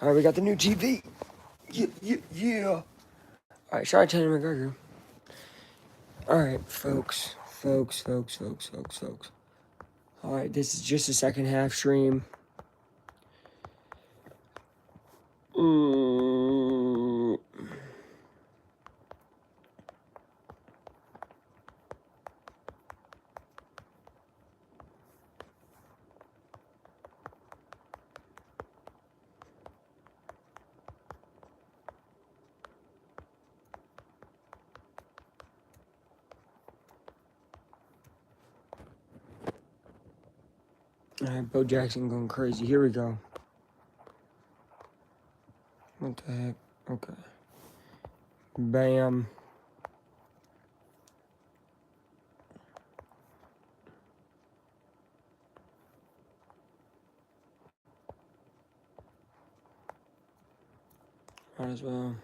All right, we got the new TV. Yeah. All right, sorry, Tony McGregor. All right, folks. All right, this is just a second half stream. All right, Bo Jackson going crazy. Here we go. What the heck? Okay. Bam. Might as well.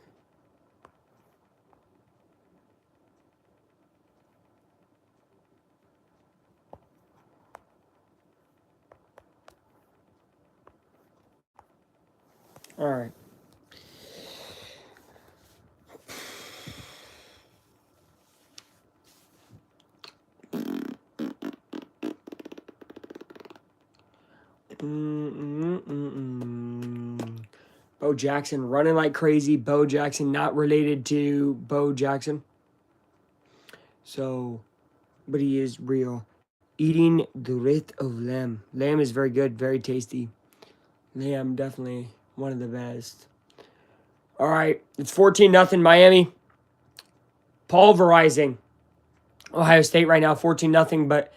All right. Bo Jackson running like crazy. Bo Jackson not related to Bo Jackson. So, but he is real. Eating grit of lamb. Lamb is very good, very tasty. Lamb definitely one of the best. All right, it's 14-0 Miami. Pulverizing Ohio State right now, 14-0. But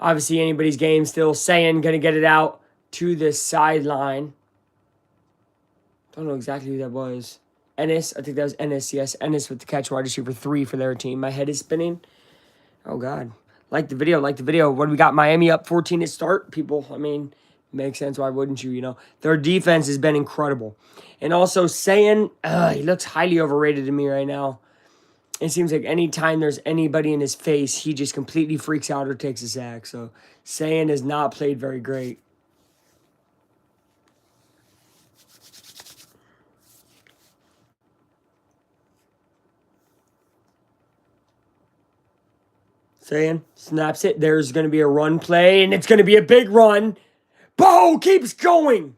obviously anybody's game still. Saying gonna get it out to the sideline. Don't know exactly who that was. Ennis, I think that was Ennis. Yes, Ennis with the catch, wide receiver 3 for their team. My head is spinning. Oh God. Like the video. What do we got? Miami up 14 to start, people. I mean, makes sense. Why wouldn't you? You know, their defense has been incredible. And also saying, he looks highly overrated to me right now. It seems like anytime there's anybody in his face, he just completely freaks out or takes a sack. So saying has not played very great. Saying snaps it. There's going to be a run play, and it's going to be a big run. Bo keeps going.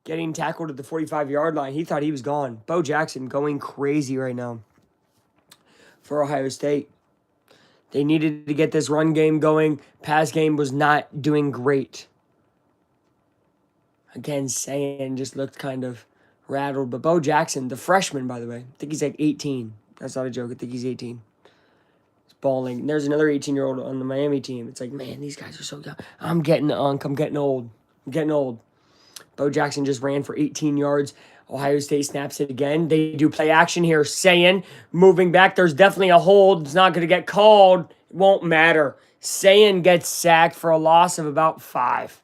Getting tackled at the 45-yard line. He thought he was gone. Bo Jackson going crazy right now for Ohio State. They needed to get this run game going. Pass game was not doing great. Again, saying just looked kind of rattled. But Bo Jackson, the freshman, by the way, I think he's like 18. That's not a joke. I think he's 18. He's balling. And there's another 18-year-old on the Miami team. It's like, man, these guys are so young. I'm getting unk. I'm getting old. Bo Jackson just ran for 18 yards. Ohio State snaps it again. They do play action here. Saying, moving back. There's definitely a hold. It's not going to get called. It won't matter. Saying gets sacked for a loss of about 5.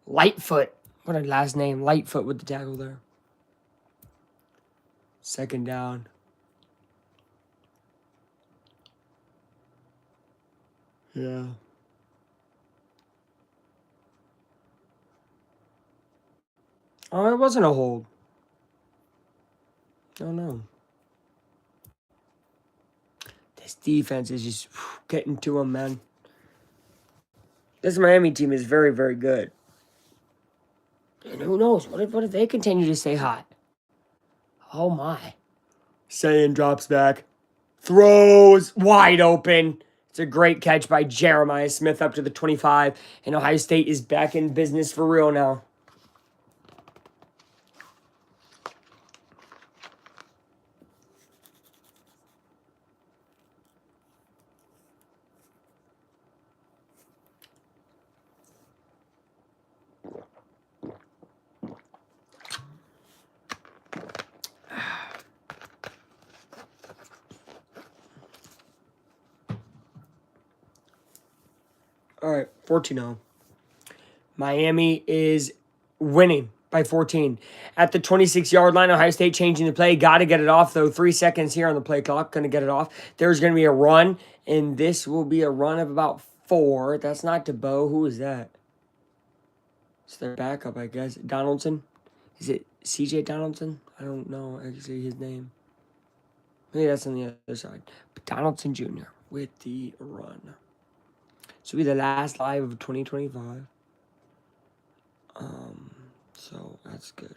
Lightfoot. What a last name. Lightfoot with the tackle there. Second down. Yeah. Oh, it wasn't a hold. Oh, no. This defense is just getting to them, man. This Miami team is very, very good. And who knows? What if they continue to stay hot? Oh, my. Saying drops back. Throws wide open. It's a great catch by Jeremiah Smith up to the 25. And Ohio State is back in business for real now. All right, 14-0. Miami is winning by 14. At the 26-yard line, Ohio State changing the play. Got to get it off, though. 3 seconds here on the play clock. Going to get it off. There's going to be a run, and this will be a run of about 4. That's not to Bo. Who is that? It's their backup, I guess. Donaldson. Is it CJ Donaldson? I don't know actually his name. Maybe that's on the other side. But Donaldson Jr. with the run. This will be the last live of 2025. So that's good.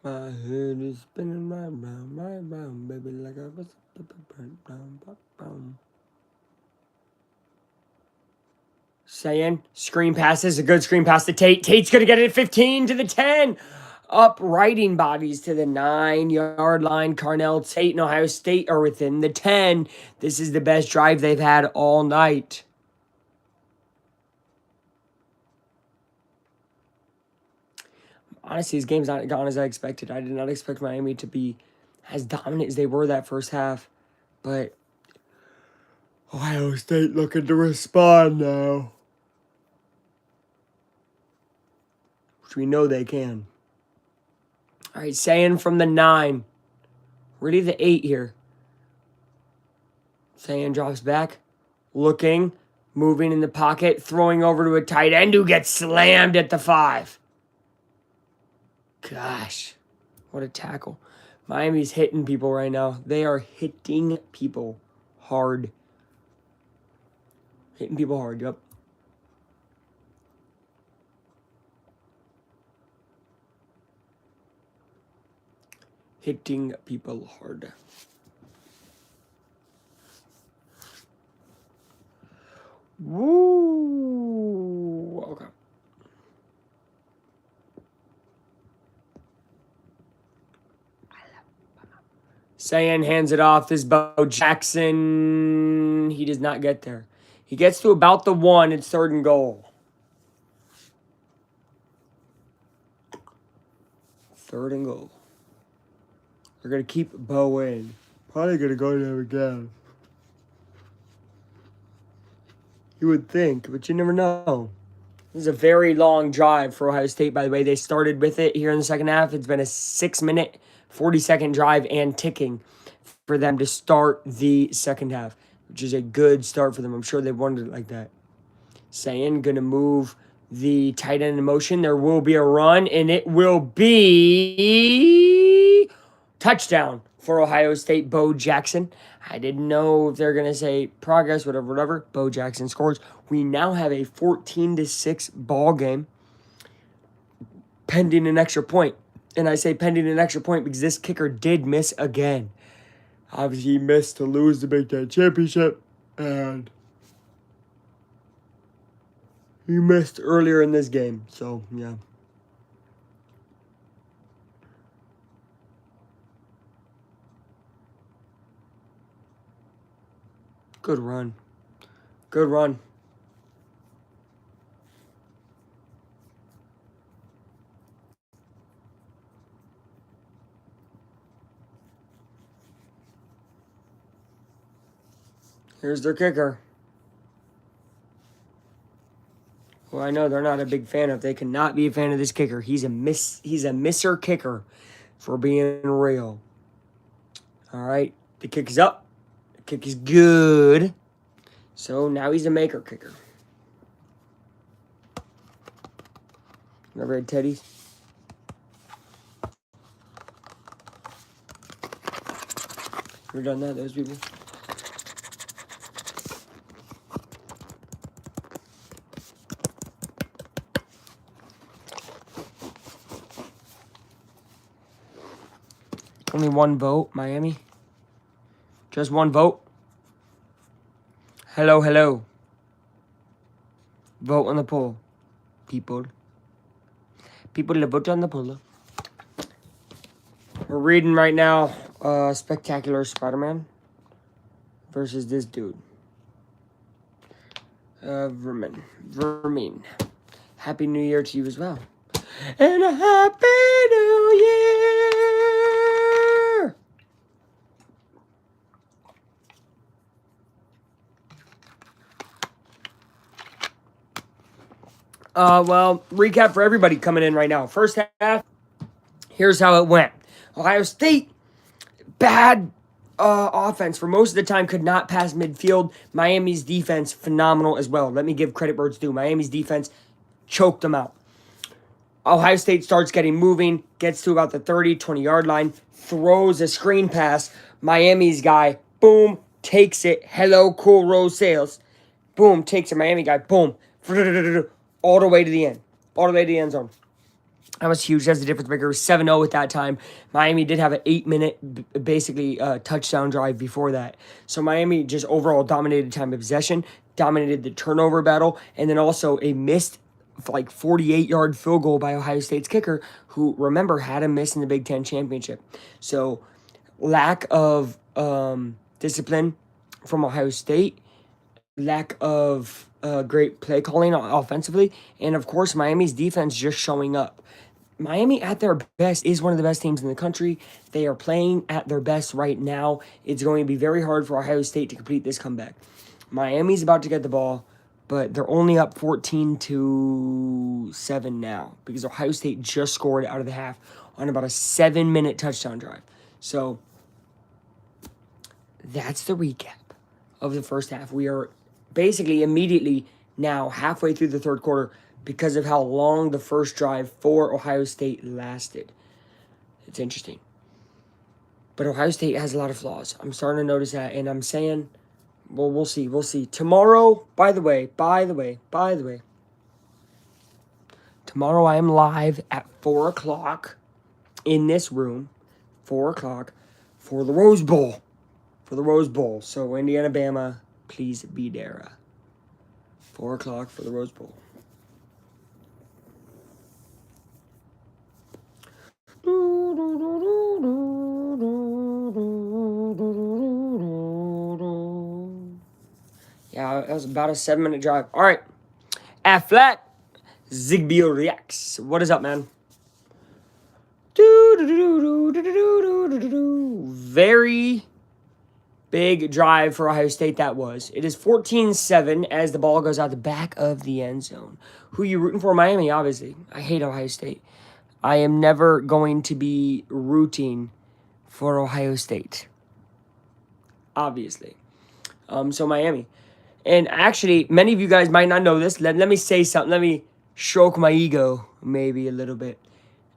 My head is spinning right round, baby, like I was down. Saying screen passes, a good screen pass to Tate. Tate's gonna get it at 15 to the 10. Uprighting bodies to the 9-yard line. Carnell Tate and Ohio State are within the 10. This is the best drive they've had all night. Honestly, this game's not gone as I expected. I did not expect Miami to be as dominant as they were that first half. But Ohio State looking to respond now. Which we know they can. All right, Sayin from the 9. Ready the 8 here. Sayin drops back. Looking. Moving in the pocket. Throwing over to a tight end who gets slammed at the 5. Gosh. What a tackle. Miami's hitting people right now. They are hitting people hard. Hitting people hard, yep. Hitting people hard. Woo! Okay. Sayin hands it off. This is Bo Jackson. He does not get there. He gets to about the 1. It's 3rd and goal. 3rd and goal. They're going to keep Bo in. Probably going to go there again. You would think, but you never know. This is a very long drive for Ohio State, by the way. They started with it here in the second half. It's been a 6-minute, 40-second drive and ticking for them to start the second half, which is a good start for them. I'm sure they wanted it like that. Sayin going to move the tight end in motion. There will be a run, and it will be touchdown for Ohio State. Bo Jackson. I didn't know if they're going to say progress, whatever. Bo Jackson scores. We now have a 14-6 ball game pending an extra point. And I say pending an extra point because this kicker did miss again. Obviously, he missed to lose the Big Ten Championship. And he missed earlier in this game. So, yeah. Good run. Good run. Here's their kicker. Well, I know they're not a big fan of. They cannot be a fan of this kicker. He's a misser kicker for being real. All right. The kick is up. The kick is good. So now he's a maker kicker. Remember Red Teddy's? Ever done that, those people? Only 1 vote, Miami. Just 1 vote. Hello. Vote on the poll, people. People that vote on the poll. We're reading right now Spectacular Spider-Man versus this dude. Vermin. Happy New Year to you as well. And a Happy New Year! Well, recap for everybody coming in right now. First half, here's how it went. Ohio State, bad offense for most of the time, could not pass midfield. Miami's defense, phenomenal as well. Let me give credit where it's due. Miami's defense choked them out. Ohio State starts getting moving, gets to about the 30, 20-yard line, throws a screen pass. Miami's guy, boom, takes it. Hello, cool Rose Sales. Boom, takes it. Miami guy, boom, all the way to the end. All the way to the end zone. That was huge. That's the difference maker. It was 7-0 at that time. Miami did have an 8-minute, basically, touchdown drive before that. So Miami just overall dominated time of possession, dominated the turnover battle, and then also a missed, like, 48-yard field goal by Ohio State's kicker, who, remember, had a miss in the Big Ten championship. So lack of discipline from Ohio State, lack of great play calling offensively, and, of course, Miami's defense just showing up. Miami at their best is one of the best teams in the country. They are playing at their best right now. It's going to be very hard for Ohio State to complete this comeback. Miami's about to get the ball, but they're only up 14-7 now because Ohio State just scored out of the half on about a 7-minute touchdown drive. So that's the recap of the first half. We are basically immediately now halfway through the third quarter because of how long the first drive for Ohio State lasted. It's interesting. But Ohio State has a lot of flaws. I'm starting to notice that, and I'm saying, well, we'll see. Tomorrow, by the way, tomorrow I am live at 4 o'clock in this room, 4 o'clock, for the Rose Bowl. So, Indiana, Bama, please be there. 4 o'clock for the Rose Bowl. Yeah, that was about a 7-minute drive. All right. At flat, Zigbee reacts. What is up, man? Very big drive for Ohio State that was. It is 14-7 as the ball goes out the back of the end zone. Who you rooting for? Miami, obviously. I hate Ohio State. I am never going to be rooting for Ohio State. Obviously. So Miami. And actually, many of you guys might not know this. Let me say something. Let me stroke my ego maybe a little bit.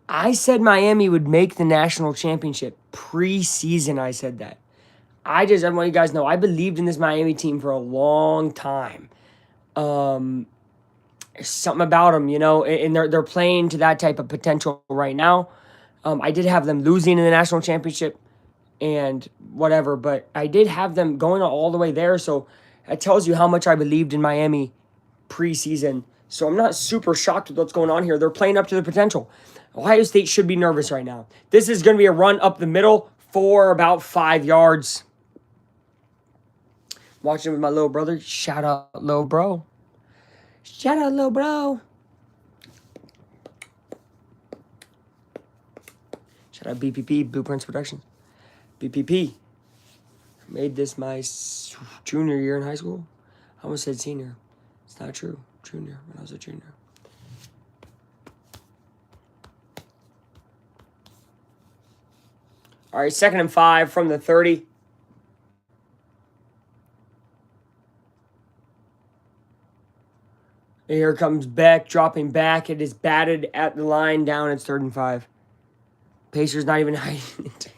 I said Miami would make the national championship. Preseason, I said that. I want you guys to know, I believed in this Miami team for a long time. Something about them, and they're playing to that type of potential right now. I did have them losing in the national championship and whatever, but I did have them going all the way there, so that tells you how much I believed in Miami preseason. So I'm not super shocked with what's going on here. They're playing up to their potential. Ohio State should be nervous right now. This is going to be a run up the middle for about 5 yards. Watching with my little brother. Shout out, little bro. Shout out, little bro. Shout out BPP, Blueprints Productions. BPP. Made this my junior year in high school. I almost said senior. It's not true. Junior, when I was a junior. All right, 2nd and 5 from the 30. Here comes Beck, dropping back. It is batted at the line, down. It's 3rd and 5. Pacers not even hiding it.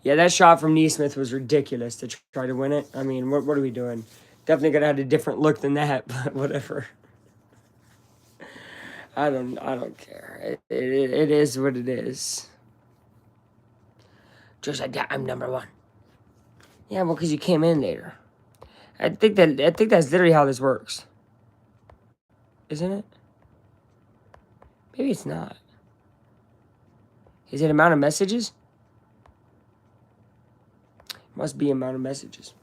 Yeah, that shot from Neesmith was ridiculous to try to win it. I mean, what are we doing? Definitely could have had a different look than that, but whatever. I don't care. It is what it is. Just like that, I'm number 1. Yeah, well, because you came in later. I think that's literally how this works. Isn't it? Maybe it's not. Is it amount of messages? Must be amount of messages.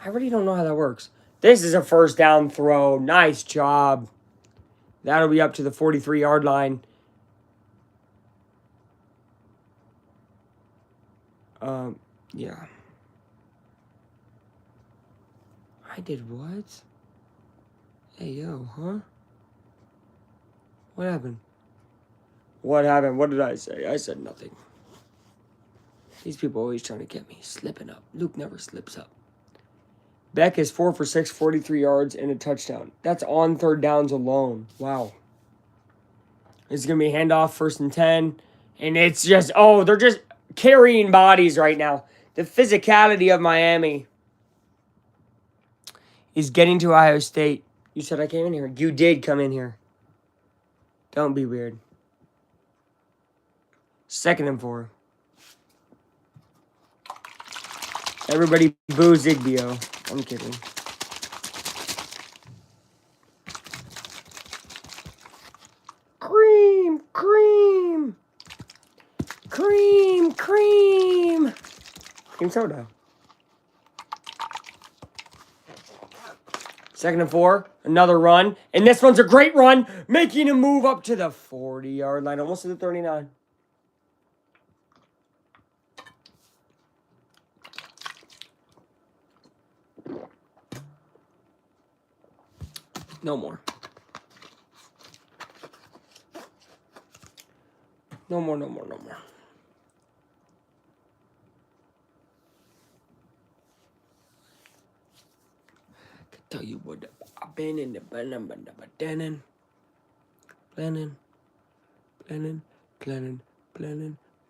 I really don't know how that works. This is a 1st down throw. Nice job. That'll be up to the 43-yard line. Yeah. I did what? Hey, yo, huh? What happened? What happened? What did I say? I said nothing. These people always trying to get me slipping up. Luke never slips up. Beck is 4 for 6, 43 yards, and a touchdown. That's on third downs alone. Wow. It's going to be handoff, 1st and 10. And it's just, they're just carrying bodies right now. The physicality of Miami is getting to Ohio State. You said I came in here. You did come in here. Don't be weird. 2nd and 4. Everybody boo Zigbio. I'm kidding. Cream, cream. Cream, cream. Cream soda. 2nd and 4. Another run. And this one's a great run. Making a move up to the 40-yard line. Almost to the 39. No more. No more, no more, no more. I can tell you what I've been in the planning.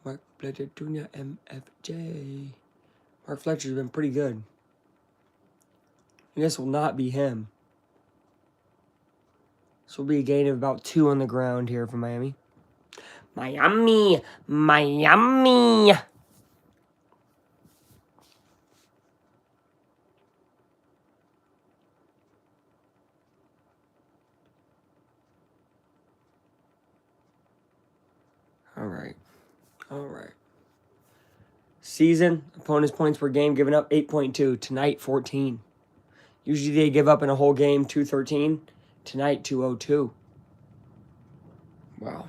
Mark Fletcher Jr. MFJ. Mark Fletcher's been pretty good. And this will not be him. This will be a gain of about 2 on the ground here for Miami. Miami. All right. Season, opponent's points per game given up 8.2. Tonight, 14. Usually they give up in a whole game 213. Tonight, 202. Wow.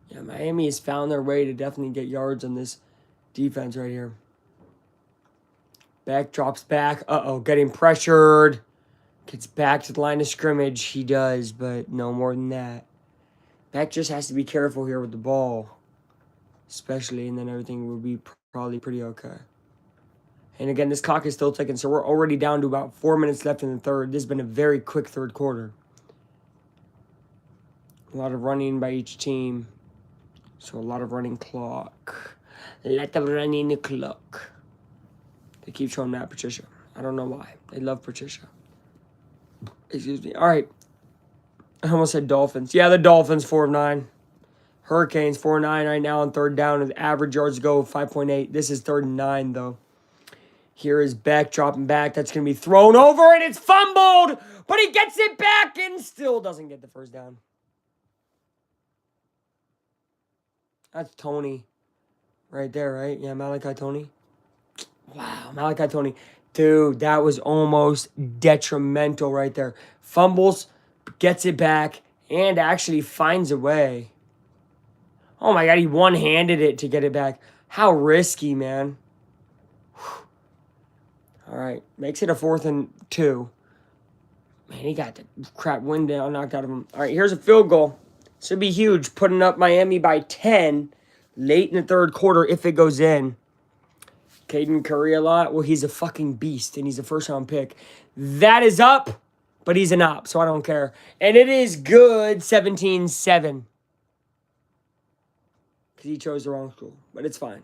Yeah, Miami has found their way to definitely get yards on this defense right here. Beck drops back. Getting pressured. Gets back to the line of scrimmage. He does, but no more than that. Beck just has to be careful here with the ball. Especially, and then everything will be probably pretty okay. And again, this clock is still ticking, so we're already down to about 4 minutes left in the third. This has been a very quick third quarter. A lot of running by each team. So a lot of running clock. A lot of running clock. They keep showing Matt Patricia. I don't know why. They love Patricia. Excuse me. All right. I almost said Dolphins. Yeah, the Dolphins, 4 of 9. Hurricanes, 4 of 9 right now on third down. And average yards go 5.8. This is 3rd and 9, though. Here is Beck dropping back. That's going to be thrown over, and it's fumbled. But he gets it back and still doesn't get the first down. That's Tony right there, right? Yeah, Malachi Tony. Wow, Malachi Tony. Dude, that was almost detrimental right there. Fumbles, gets it back, and actually finds a way. Oh, my God, he one-handed it to get it back. How risky, man. Whew. All right, makes it a 4th and 2. Man, he got the crap wind down, knocked out of him. All right, here's a field goal. This would be huge, putting up Miami by 10 late in the third quarter if it goes in. Caden Curry a lot. Well, he's a fucking beast, and he's a first-round pick. That is up, but he's an op, so I don't care. And it is good, 17-7. Because he chose the wrong school, but it's fine.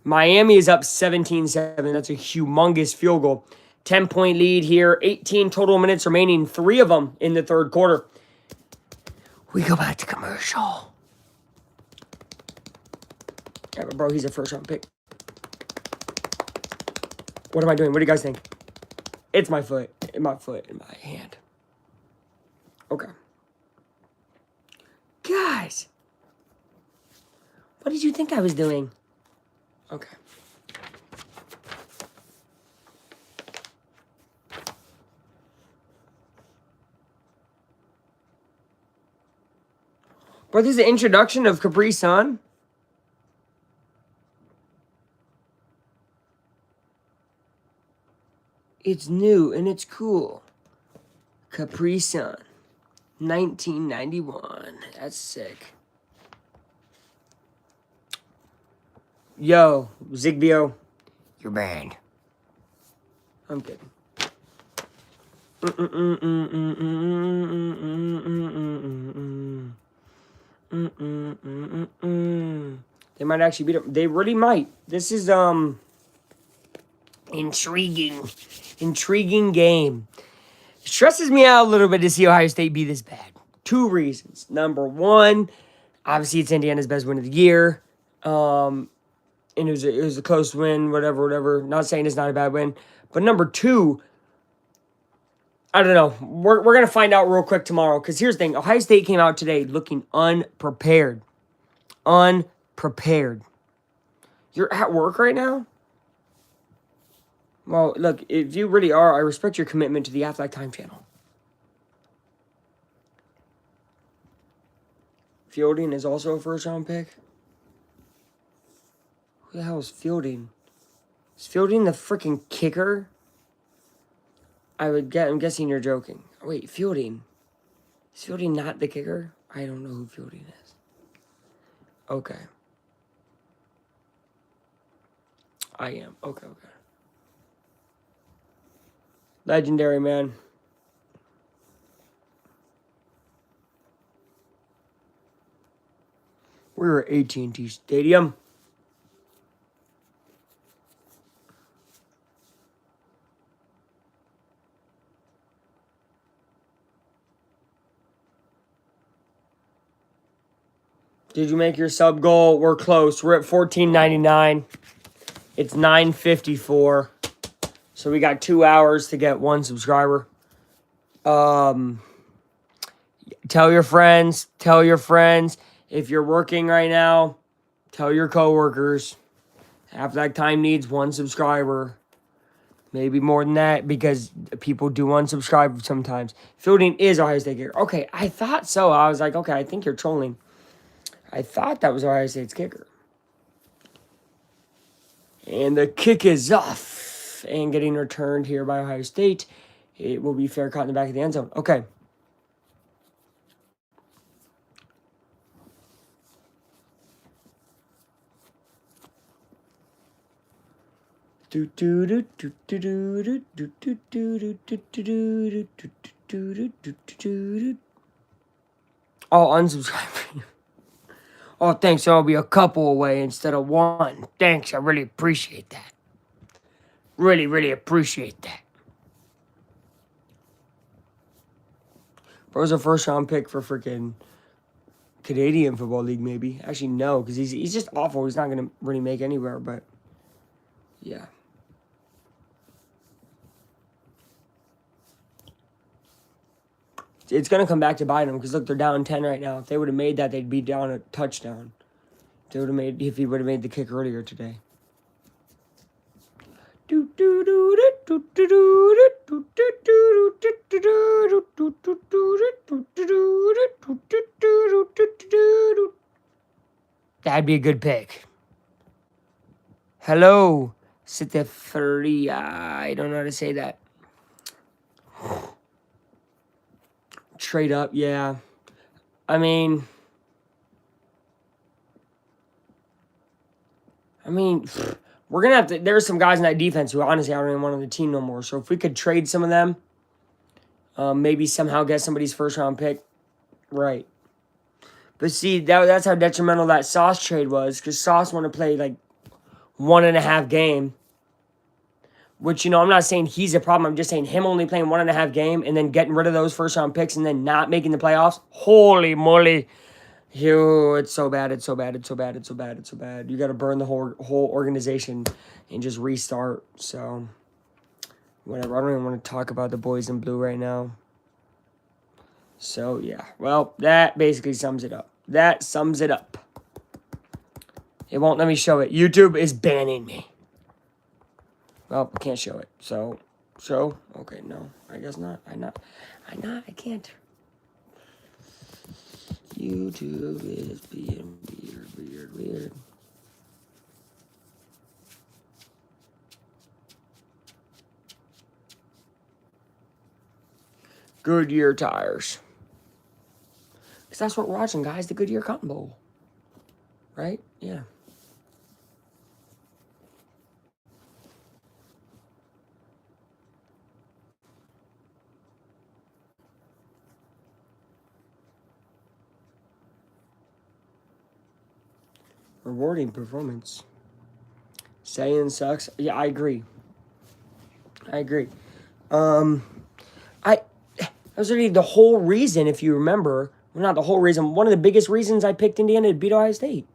Miami is up 17-7. That's a humongous field goal. 10-point lead here. 18 total minutes remaining. 3 of them in the third quarter. We go back to commercial. Yeah, but bro, he's a first-round pick. What am I doing? What do you guys think? It's my foot. In my hand. Okay. Guys. What did you think I was doing? Okay. Bro, this is the introduction of Capri Sun. It's new and it's cool. Capri Sun. 1991. That's sick. Yo, Zigbio, you're banned. I'm kidding. They might actually beat him. They really might. This is intriguing game. It stresses me out a little bit to see Ohio State be this bad. 2 reasons. Number 1, obviously it's Indiana's best win of the year. And it was a close win, whatever. Not saying it's not a bad win. But number 2, I don't know. We're going to find out real quick tomorrow. Because here's the thing. Ohio State came out today looking unprepared. Unprepared. You're at work right now? Well, look, if you really are, I respect your commitment to the Athletic Time channel. Fielding is also a first-round pick? Who the hell is Fielding? Is Fielding the freaking kicker? I'm guessing you're joking. Wait, Fielding. Is Fielding not the kicker? I don't know who Fielding is. Okay. I am. Okay. Legendary, man. We're at AT&T Stadium. Did you make your sub goal? We're close. We're at $14.99. It's 9:54. So we got 2 hours to get 1 subscriber. Tell your friends. If you're working right now, tell your coworkers. Athletic Time needs 1 subscriber. Maybe more than that, because people do unsubscribe sometimes. Fielding is Ohio State kicker. Okay, I thought so. I was like, okay, I think you're trolling. I thought that was Ohio State's kicker. And the kick is off. And getting returned here by Ohio State. It will be fair caught in the back of the end zone. Okay. Oh, unsubscribe. Oh, thanks. I'll be a couple away instead of 1. Thanks. I really appreciate that. Really appreciate that. Bro's a first-round pick for freaking Canadian Football League, maybe. Actually, no, because he's just awful. He's not going to really make anywhere, but yeah. It's going to come back to bite them because, look, they're down 10 right now. If they would have made that, they'd be down a touchdown. If he would have made the kick earlier today. That'd be a good pick. Hello, Sitefria. I don't know how to say that. Trade up, yeah. I mean, we're going to have to... There's some guys in that defense who, honestly, I don't even want on the team no more. So if we could trade some of them, maybe somehow get somebody's first-round pick, right. But see, that's how detrimental that Sauce trade was, because Sauce wanted to play, like, 1.5 game. Which, I'm not saying he's a problem. I'm just saying him only playing 1.5 game and then getting rid of those first-round picks and then not making the playoffs. Holy moly. It's so bad. You got to burn the whole organization and just restart. So, whatever. I don't even want to talk about the boys in blue right now. So, yeah. Well, that basically sums it up. It won't let me show it. YouTube is banning me. Well, I can't show it. So, show? Okay, no. I guess not. I can't. YouTube is being weird. Goodyear tires. Because that's what we're watching, guys. The Goodyear Cotton Bowl. Right? Yeah. Rewarding performance. Saying sucks. Yeah, I agree. That was really the whole reason, if you remember. Well, not the whole reason. One of the biggest reasons I picked Indiana to beat Ohio State.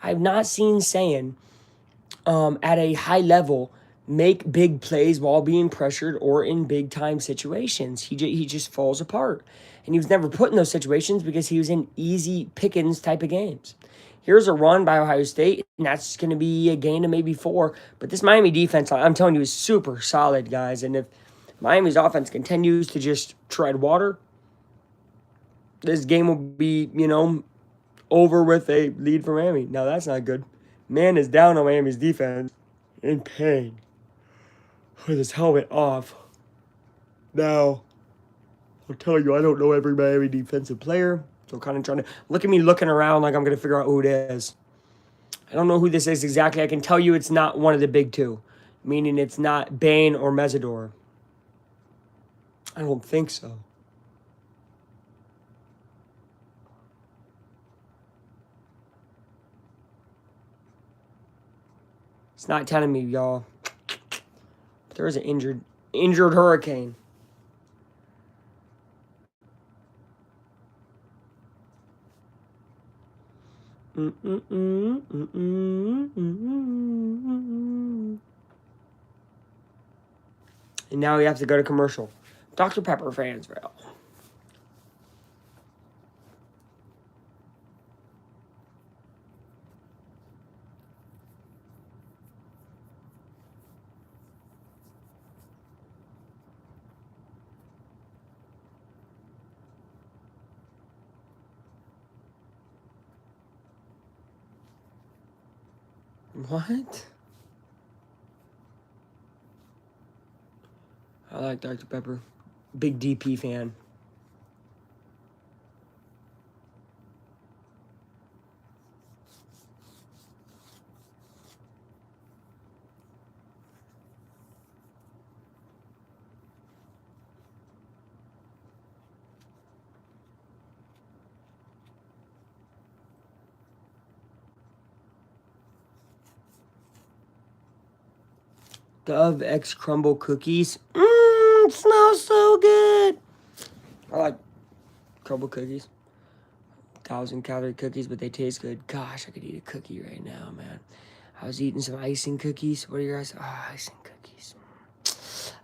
I've not seen Sayin at a high level make big plays while being pressured or in big time situations. He just falls apart. And he was never put in those situations because he was in easy pickings type of games. Here's a run by Ohio State, and that's going to be a gain of maybe 4. But this Miami defense, I'm telling you, is super solid, guys. And if Miami's offense continues to just tread water, this game will be, over with a lead for Miami. Now, that's not good. Man is down on Miami's defense in pain with his helmet off. Now, I'll tell you, I don't know every Miami defensive player, so kind of trying to look at me looking around like I'm going to figure out who it is. I don't know who this is exactly. I can tell you it's not one of the big 2, meaning it's not Bain or Mesidor. I don't think so. It's not telling me, y'all. But there is an injured Hurricane. And now we have to go to commercial. Dr. Pepper, Fansville. What? I like Dr. Pepper. Big DP fan. Dove X Crumble cookies. It smells so good. I like crumble cookies. 1,000-calorie cookies, but they taste good. Gosh, I could eat a cookie right now, man. I was eating some icing cookies. What are your guys? Icing cookies.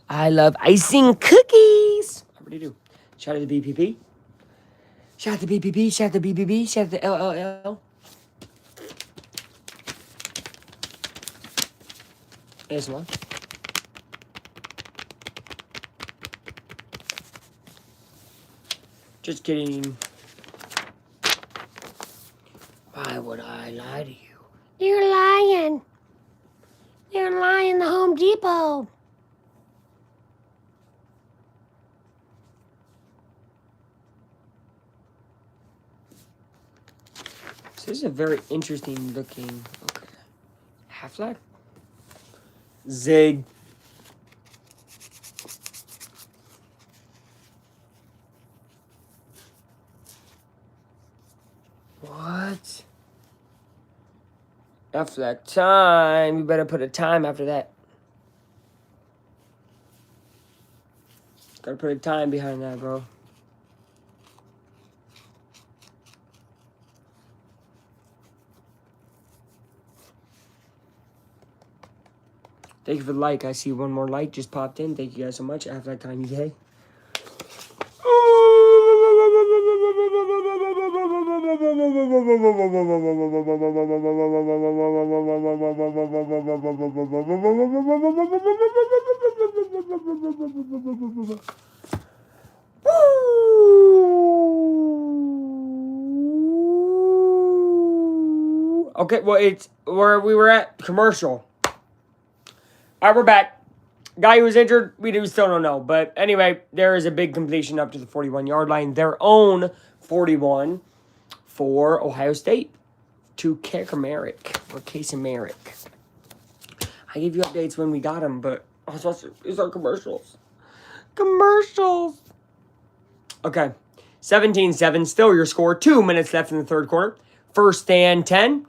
I love icing cookies. I really do. Shout out to the BPP. Shout out to BPP. Shout out to BBB. Shout out to LLL. ASMR. Just kidding. Why would I lie to you? You're lying. You're lying, the Home Depot. So this is a very interesting looking. Okay. Half-Life. Zig. What? Affleck time. You better put a time after that. Gotta put a time behind that, bro. Thank you for the like. I see one more like just popped in. Thank you guys so much. Affleck time, yay. Okay, well, it's where we were at commercial. All right, we're back. Guy who was injured, we still don't know. But anyway, there is a big completion up to the 41-yard line. Their own 41 for Ohio State to Kaepernick or Kaepernick. I gave you updates when we got them, but these are commercials. Commercials. Okay, 17-7, still your score. 2 minutes left in the third quarter. First and 10.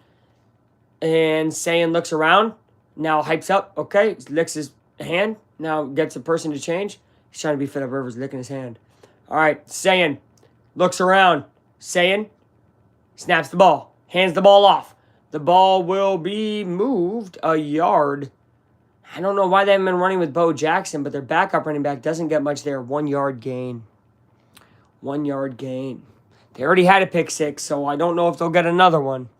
And Saiyan looks around. Now hypes up. Okay. Licks his hand. Now gets a person to change. He's trying to be Phillip Rivers, licking his hand. All right. Saiyan looks around. Saiyan snaps the ball. Hands the ball off. The ball will be moved a yard. I don't know why they haven't been running with Bo Jackson, but their backup running back doesn't get much there. 1 yard gain. 1 yard gain. They already had a pick six, so I don't know if they'll get another one.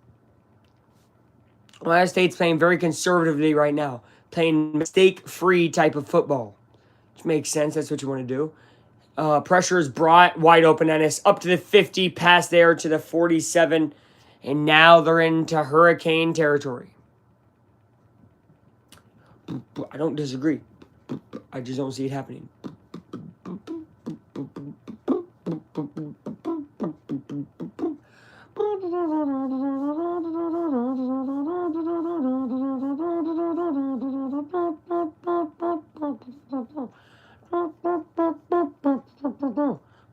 Ohio State's playing very conservatively right now. Playing mistake-free type of football. Which makes sense. That's what you want to do. Pressure is brought wide open Ennis. Up to the 50. Pass there to the 47. And now they're into hurricane territory. I don't disagree. I just don't see it happening.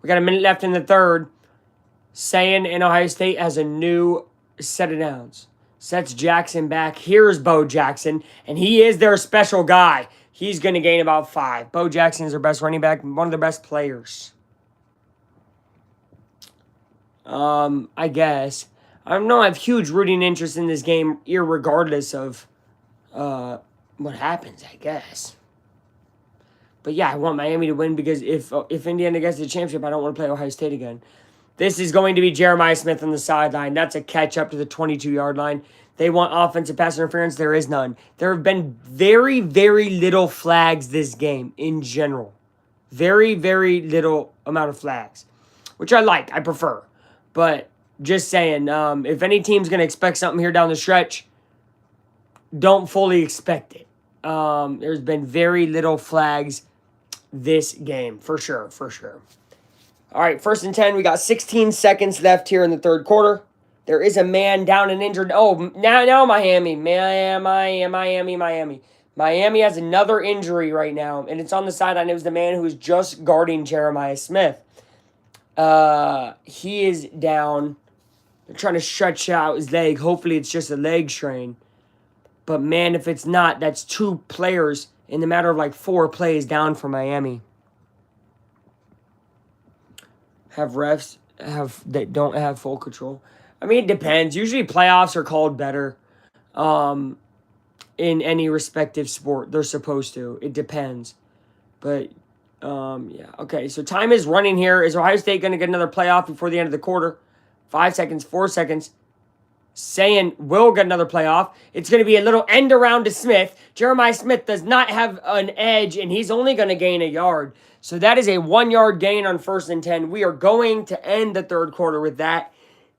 We got a minute left in the third. Saiyan in Ohio State has a new set of downs. Sets Jackson back. Here's Bo Jackson, and he is their special guy. He's going to gain about 5. Bo Jackson is their best running back, one of their best players. I guess. I have huge rooting interest in this game, irregardless of what happens, I guess. But yeah, I want Miami to win because if Indiana gets the championship, I don't want to play Ohio State again. This is going to be Jeremiah Smith on the sideline. That's a catch up to the 22-yard line. They want offensive pass interference. There is none. There have been very, very little flags this game in general. Very, very little amount of flags, which I like. I prefer. But just saying, if any team's going to expect something here down the stretch, don't fully expect it. There's been very little flags this game, for sure, for sure. All right, 1st and 10. We got 16 seconds left here in the third quarter. There is a man down and injured. Oh, now Miami. Miami has another injury right now, and it's on the sideline. It was the man who was just guarding Jeremiah Smith. He is down. They're trying to stretch out his leg. Hopefully it's just a leg strain. But, man, if it's not, that's 2 players in the matter of like 4 plays down for Miami. Have refs that don't have full control. I mean, it depends. Usually playoffs are called better in any respective sport. They're supposed to. It depends. But, yeah. Okay, so time is running here. Is Ohio State going to get another playoff before the end of the quarter? 5 seconds, 4 seconds. Saiyan will get another playoff. It's going to be a little end around to Smith. Jeremiah Smith does not have an edge, and he's only going to gain a yard. So that is a 1 yard gain on 1st and 10. We are going to end the third quarter with that.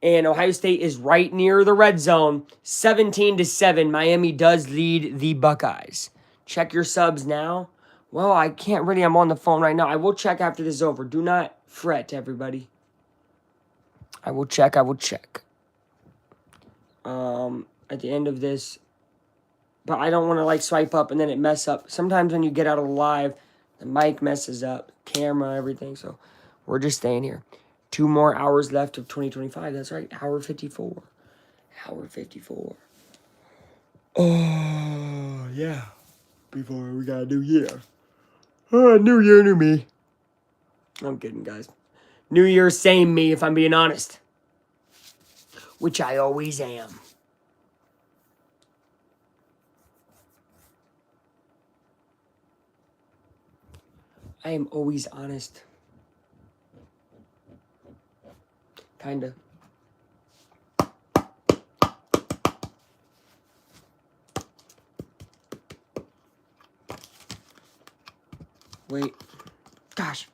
And Ohio State is right near the red zone. 17-7. Miami does lead the Buckeyes. Check your subs now. Well, I can't really. I'm on the phone right now. I will check after this is over. Do not fret, everybody. I will check. At the end of this. But I don't want to like swipe up and then it mess up. Sometimes when you get out of the live, the mic messes up, camera, everything. So we're just staying here. 2 more hours left of 2025. That's right. Hour 54. Hour 54. Oh, yeah. Before we got a new year. New year, new me. I'm kidding, guys. New year, same me, if I'm being honest. Which I always am. I am always honest. Kinda. Wait. Gosh.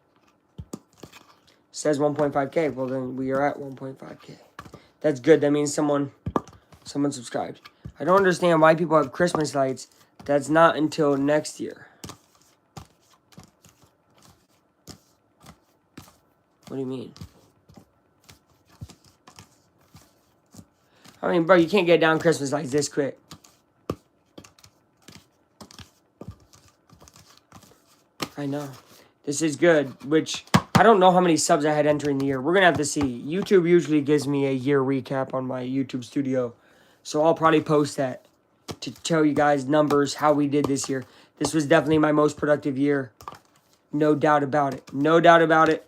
Says 1.5K. Well, then we are at 1.5K. That's good. That means someone subscribed. I don't understand why people have Christmas lights. That's not until next year. What do you mean? I mean, bro, you can't get down Christmas lights this quick. I know. This is good, which I don't know how many subs I had entering the year. We're going to have to see. YouTube usually gives me a year recap on my YouTube studio. So I'll probably post that to tell you guys numbers, how we did this year. This was definitely my most productive year. No doubt about it. No doubt about it.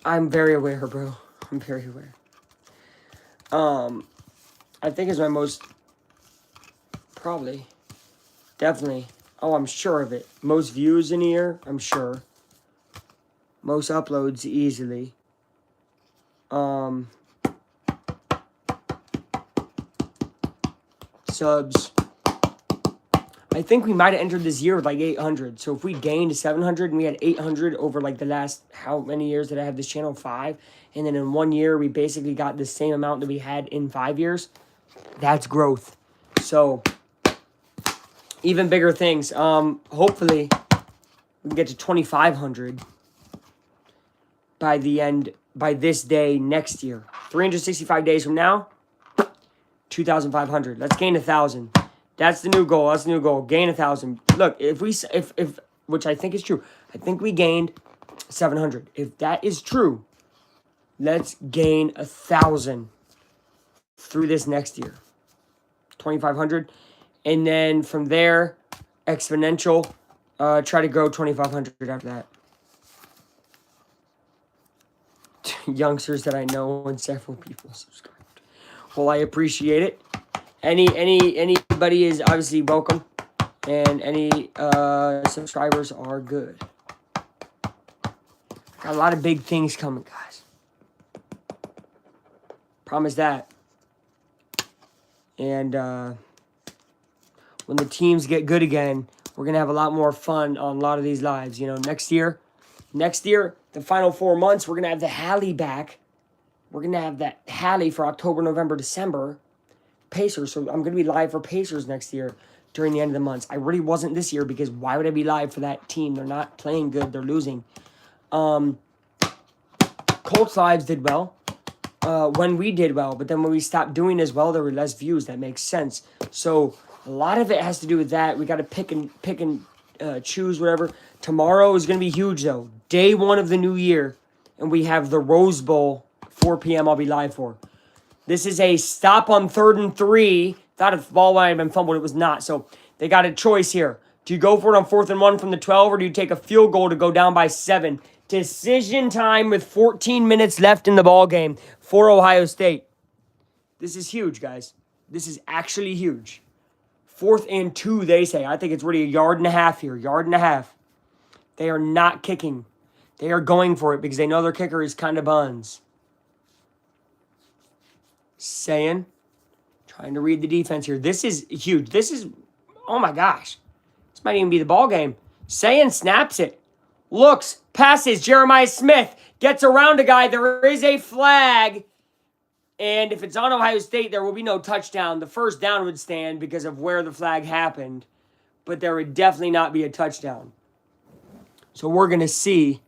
I'm very aware, bro. I'm very aware. I think it's my most, probably, definitely. Oh, I'm sure of it. Most views in a year, I'm sure. Most uploads easily. Subs. I think we might have entered this year with like 800. So if we gained 700 and we had 800 over like the last, how many years did I have this channel? 5. And then in 1 year, we basically got the same amount that we had in 5 years. That's growth. So even bigger things. Hopefully we can get to 2,500 by the end, by this day next year. 365 days from now, 2,500. Let's gain 1,000. That's the new goal. That's the new goal. Gain 1,000. Look, if which I think is true. I think we gained 700. If that is true, let's gain 1,000 through this next year. 2,500. And then from there, exponential. Try to grow 2,500 after that. Youngsters that I know and several people subscribed. Well, I appreciate it. Anybody is obviously welcome, and any subscribers are good. Got a lot of big things coming, guys. Promise that. And when the teams get good again, we're gonna have a lot more fun on a lot of these lives. You know, next year, the final 4 months, we're gonna have the Halley back. We're gonna have that Halley for October, November, December. Pacers, so I'm going to be live for Pacers next year during the end of the months. I really wasn't this year because why would I be live for that team? They're not playing good. They're losing. Colts lives did well when we did well, but then when we stopped doing as well, there were less views. That makes sense. So a lot of it has to do with that. We got to pick and choose whatever. Tomorrow is going to be huge, though. Day 1 of the new year, and we have the Rose Bowl, 4 p.m. I'll be live for. This is a stop on 3rd and 3. Thought if the ball might have been fumbled, it was not. So they got a choice here. Do you go for it on 4th and 1 from the 12, or do you take a field goal to go down by 7? Decision time with 14 minutes left in the ball game for Ohio State. This is huge, guys. This is actually huge. 4th and 2, they say. I think it's really a yard and a half here. Yard and a half. They are not kicking. They are going for it because they know their kicker is kind of buns. Trying to read the defense here. This is huge. This is, oh my gosh. This might even be the ball game. Snaps it. Looks, passes. Jeremiah Smith gets around a guy. There is a flag. And if it's on Ohio State, there will be no touchdown. The first down would stand because of where the flag happened. But there would definitely not be a touchdown. So we're going to see.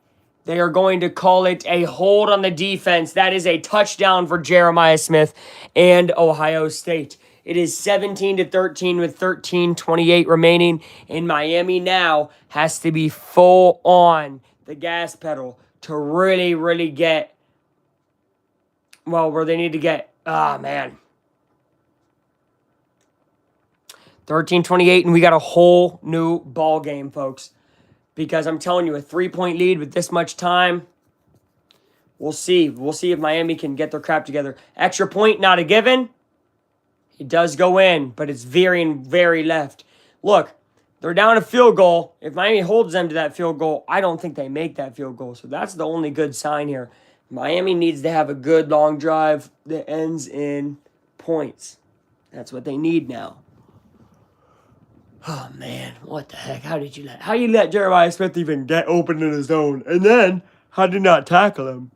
They are going to call it a hold on the defense. That is a touchdown for Jeremiah Smith and Ohio State. It is 17-13 with 13:28 remaining. And Miami now has to be full on the gas pedal to really, really get, well, where they need to get. Ah, man. 13:28, and we got a whole new ball game, folks. Because I'm telling you, a 3-point lead with this much time, we'll see. We'll see if Miami can get their crap together. Extra point, not a given. It does go in, but it's veering very left. Look, they're down a field goal. If Miami holds them to that field goal, I don't think they make that field goal. So that's the only good sign here. Miami needs to have a good long drive that ends in points. That's what they need now. Oh, man, what the heck? How you let Jeremiah Smith even get open in his zone? And then, how did you not tackle him?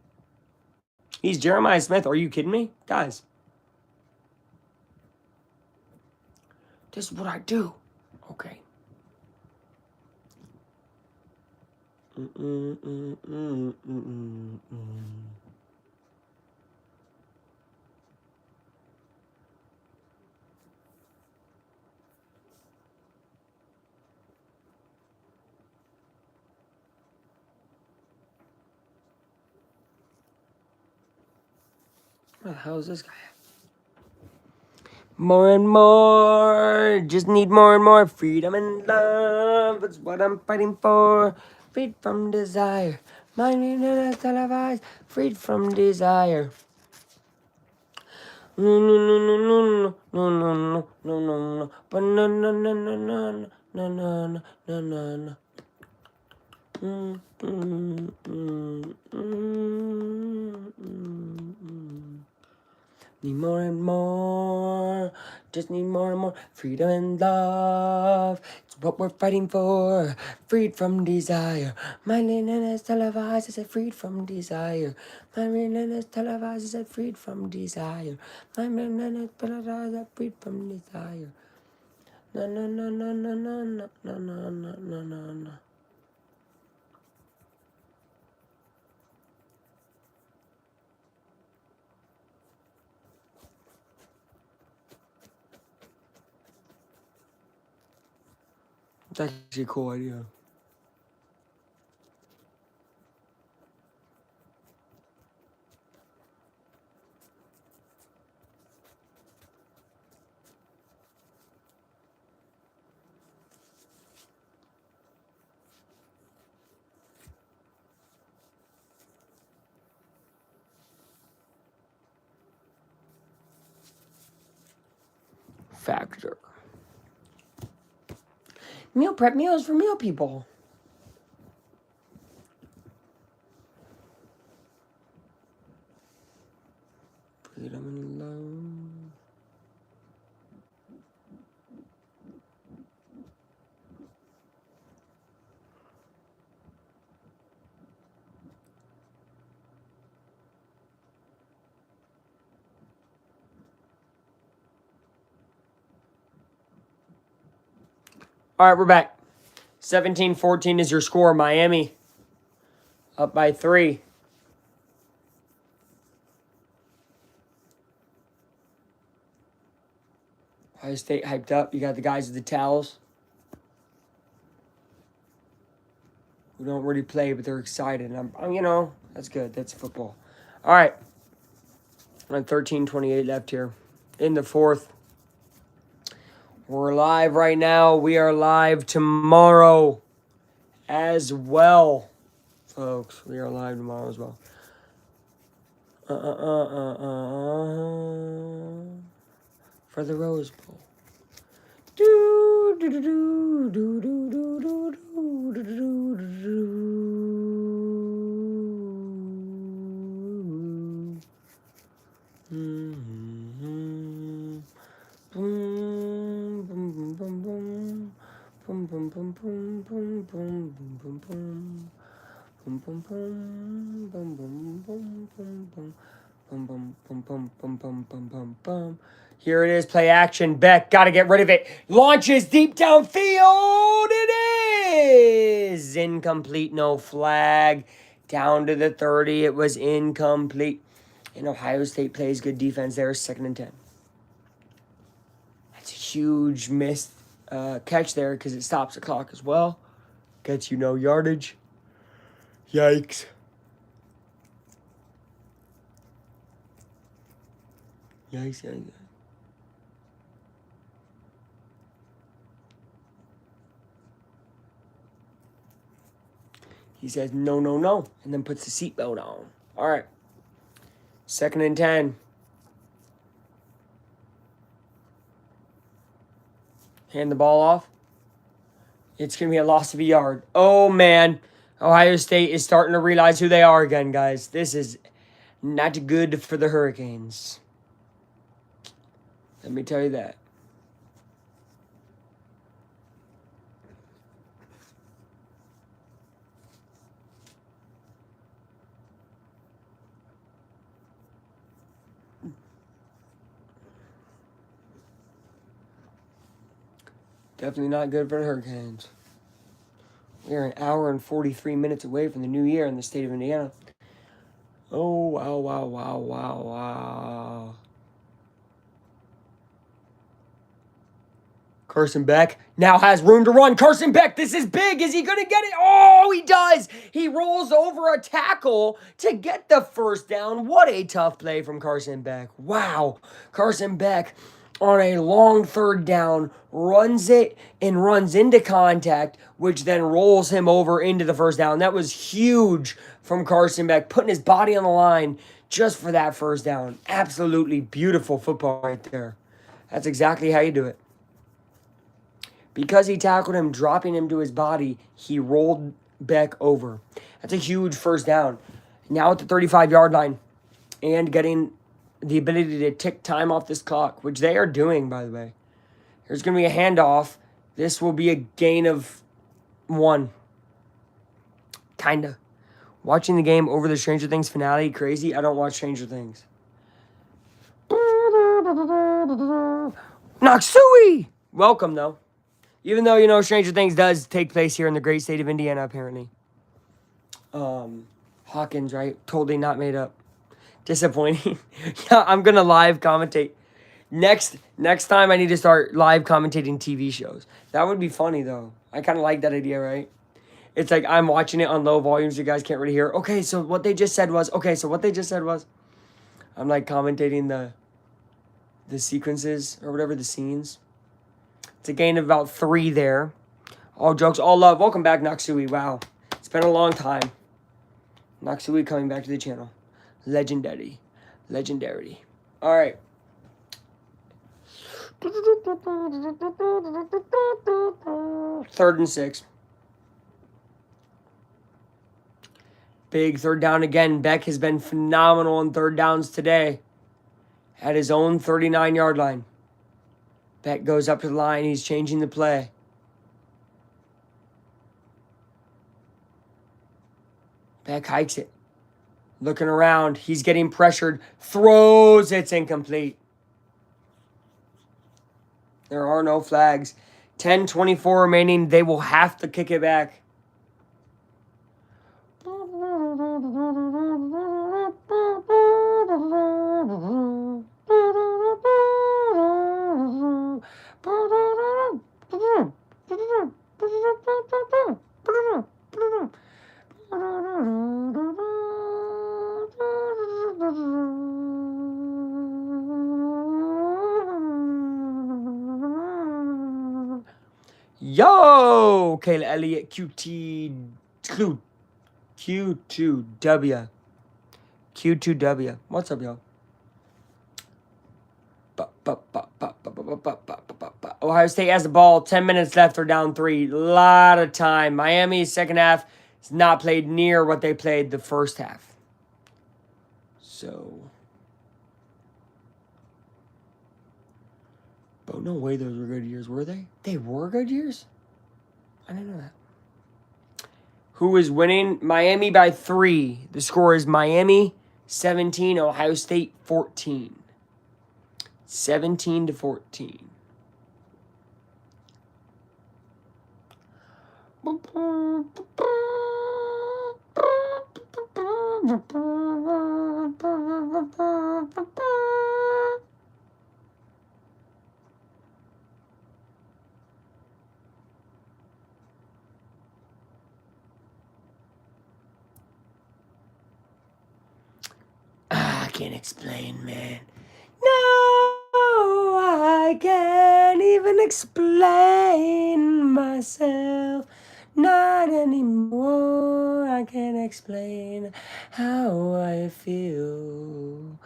He's Jeremiah Smith. Are you kidding me? Guys. This is what I do. Okay. Where the hell is this guy? More and more, just need more and more freedom and love. It's what I'm fighting for. Freed from desire. My internet televised. Freed from desire. No, no, no, no, no, no, no, no, no, no, no, but no, no, no, no, no, no, no, no, no, no, no. Mm, mm, mm, mm, mm. Need more and more, just need more and more freedom and love. It's what we're fighting for, freed from desire. My linen is televised, I said freed from desire. My linen is televised, I said freed from desire. My linen is televised, I said freed from desire. No, no, no, no, no, no, no, no, no, no, no, no, no. It's actually a cool idea. Factor. Meal prep meals for meal people. Freedom and love. All right, we're back. 17-14 is your score. Miami up by 3. Ohio State hyped up. You got the guys with the towels who don't really play, but they're excited. And that's good. That's football. All right. On 13:28 left here in the fourth. We're live right now. We are live tomorrow as well, folks. We are live tomorrow as well. For the Rose Bowl. Do do do do do do do do do do do. Boom boom boom boom boom. Boom boom boom boom boom boom boom boom. Boom boom boom boom boom boom boom boom. Boom, boom, boom, boom, boom, boom, boom, boom, boom. Here it is, play action. Beck, got to get rid of it. Launches deep downfield. It is incomplete, no flag. Down to the 30, it was incomplete. And Ohio State plays good defense there, 2nd and 10. That's a huge missed catch there because it stops the clock as well. Gets you no yardage. Yikes. Yikes, yikes. He says, no, no, no, and then puts the seatbelt on. All right. 2nd and 10. Hand the ball off. It's going to be a loss of a yard. Oh, man. Ohio State is starting to realize who they are again, guys. This is not good for the Hurricanes. Let me tell you that. Definitely not good for the Hurricanes. We are an hour and 43 minutes away from the new year in the state of Indiana. Oh, wow, wow, wow, wow, wow. Carson Beck now has room to run. Carson Beck, this is big. Is he going to get it? Oh, he does. He rolls over a tackle to get the first down. What a tough play from Carson Beck. Wow. Carson Beck on a long third down, runs it and runs into contact, which then rolls him over into the first down. That was huge from Carson Beck, putting his body on the line just for that first down. Absolutely beautiful football right there. That's exactly how you do it. Because he tackled him, dropping him to his body, he rolled Beck over. That's a huge first down. Now at the 35-yard line and getting the ability to tick time off this clock, which they are doing, by the way. There's going to be a handoff. This will be a gain of 1. Kinda. Watching the game over the Stranger Things finale, crazy. I don't watch Stranger Things. Noxui! Welcome, though. Even though, you know, Stranger Things does take place here in the great state of Indiana, apparently. Hawkins, right? Totally not made up. Disappointing. Yeah, I'm going to live commentate. Next time I need to start live commentating TV shows. That would be funny, though. I kind of like that idea, right? It's like I'm watching it on low volumes. You guys can't really hear. Okay, so what they just said was... I'm like commentating the sequences or whatever, the scenes. It's a gain of about 3 there. All jokes, all love. Welcome back, Noxui. Wow. It's been a long time. Noxui coming back to the channel. Legendary. All right. Third and 6. Big third down again. Beck has been phenomenal on third downs today. At his own 39-yard line. Beck goes up to the line. He's changing the play. Beck hikes it. Looking around. He's getting pressured. Throws. It's incomplete. There are no flags. 10:24 remaining. They will have to kick it back. Yo, Kayla Elliott, Q2W. What's up, yo? Ohio State has the ball. 10 minutes left. They're down 3. Lot of time. Miami's second half has not played near what they played the first half. So. But no way those were good years, were they? They were good years? I didn't know that. Who is winning? Miami by 3. The score is Miami 17, Ohio State 14. 17-14. I can't explain, man. No, I can't even explain myself. Not anymore. I can't explain how I feel.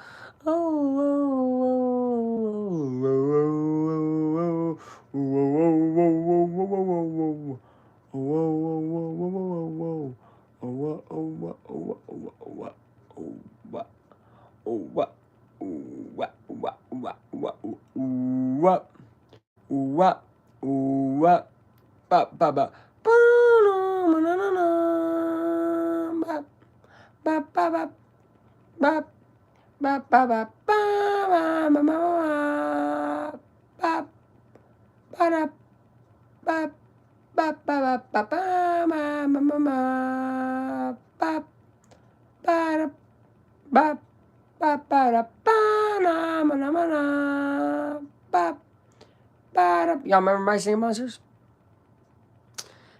Y'all remember My Singing Monsters?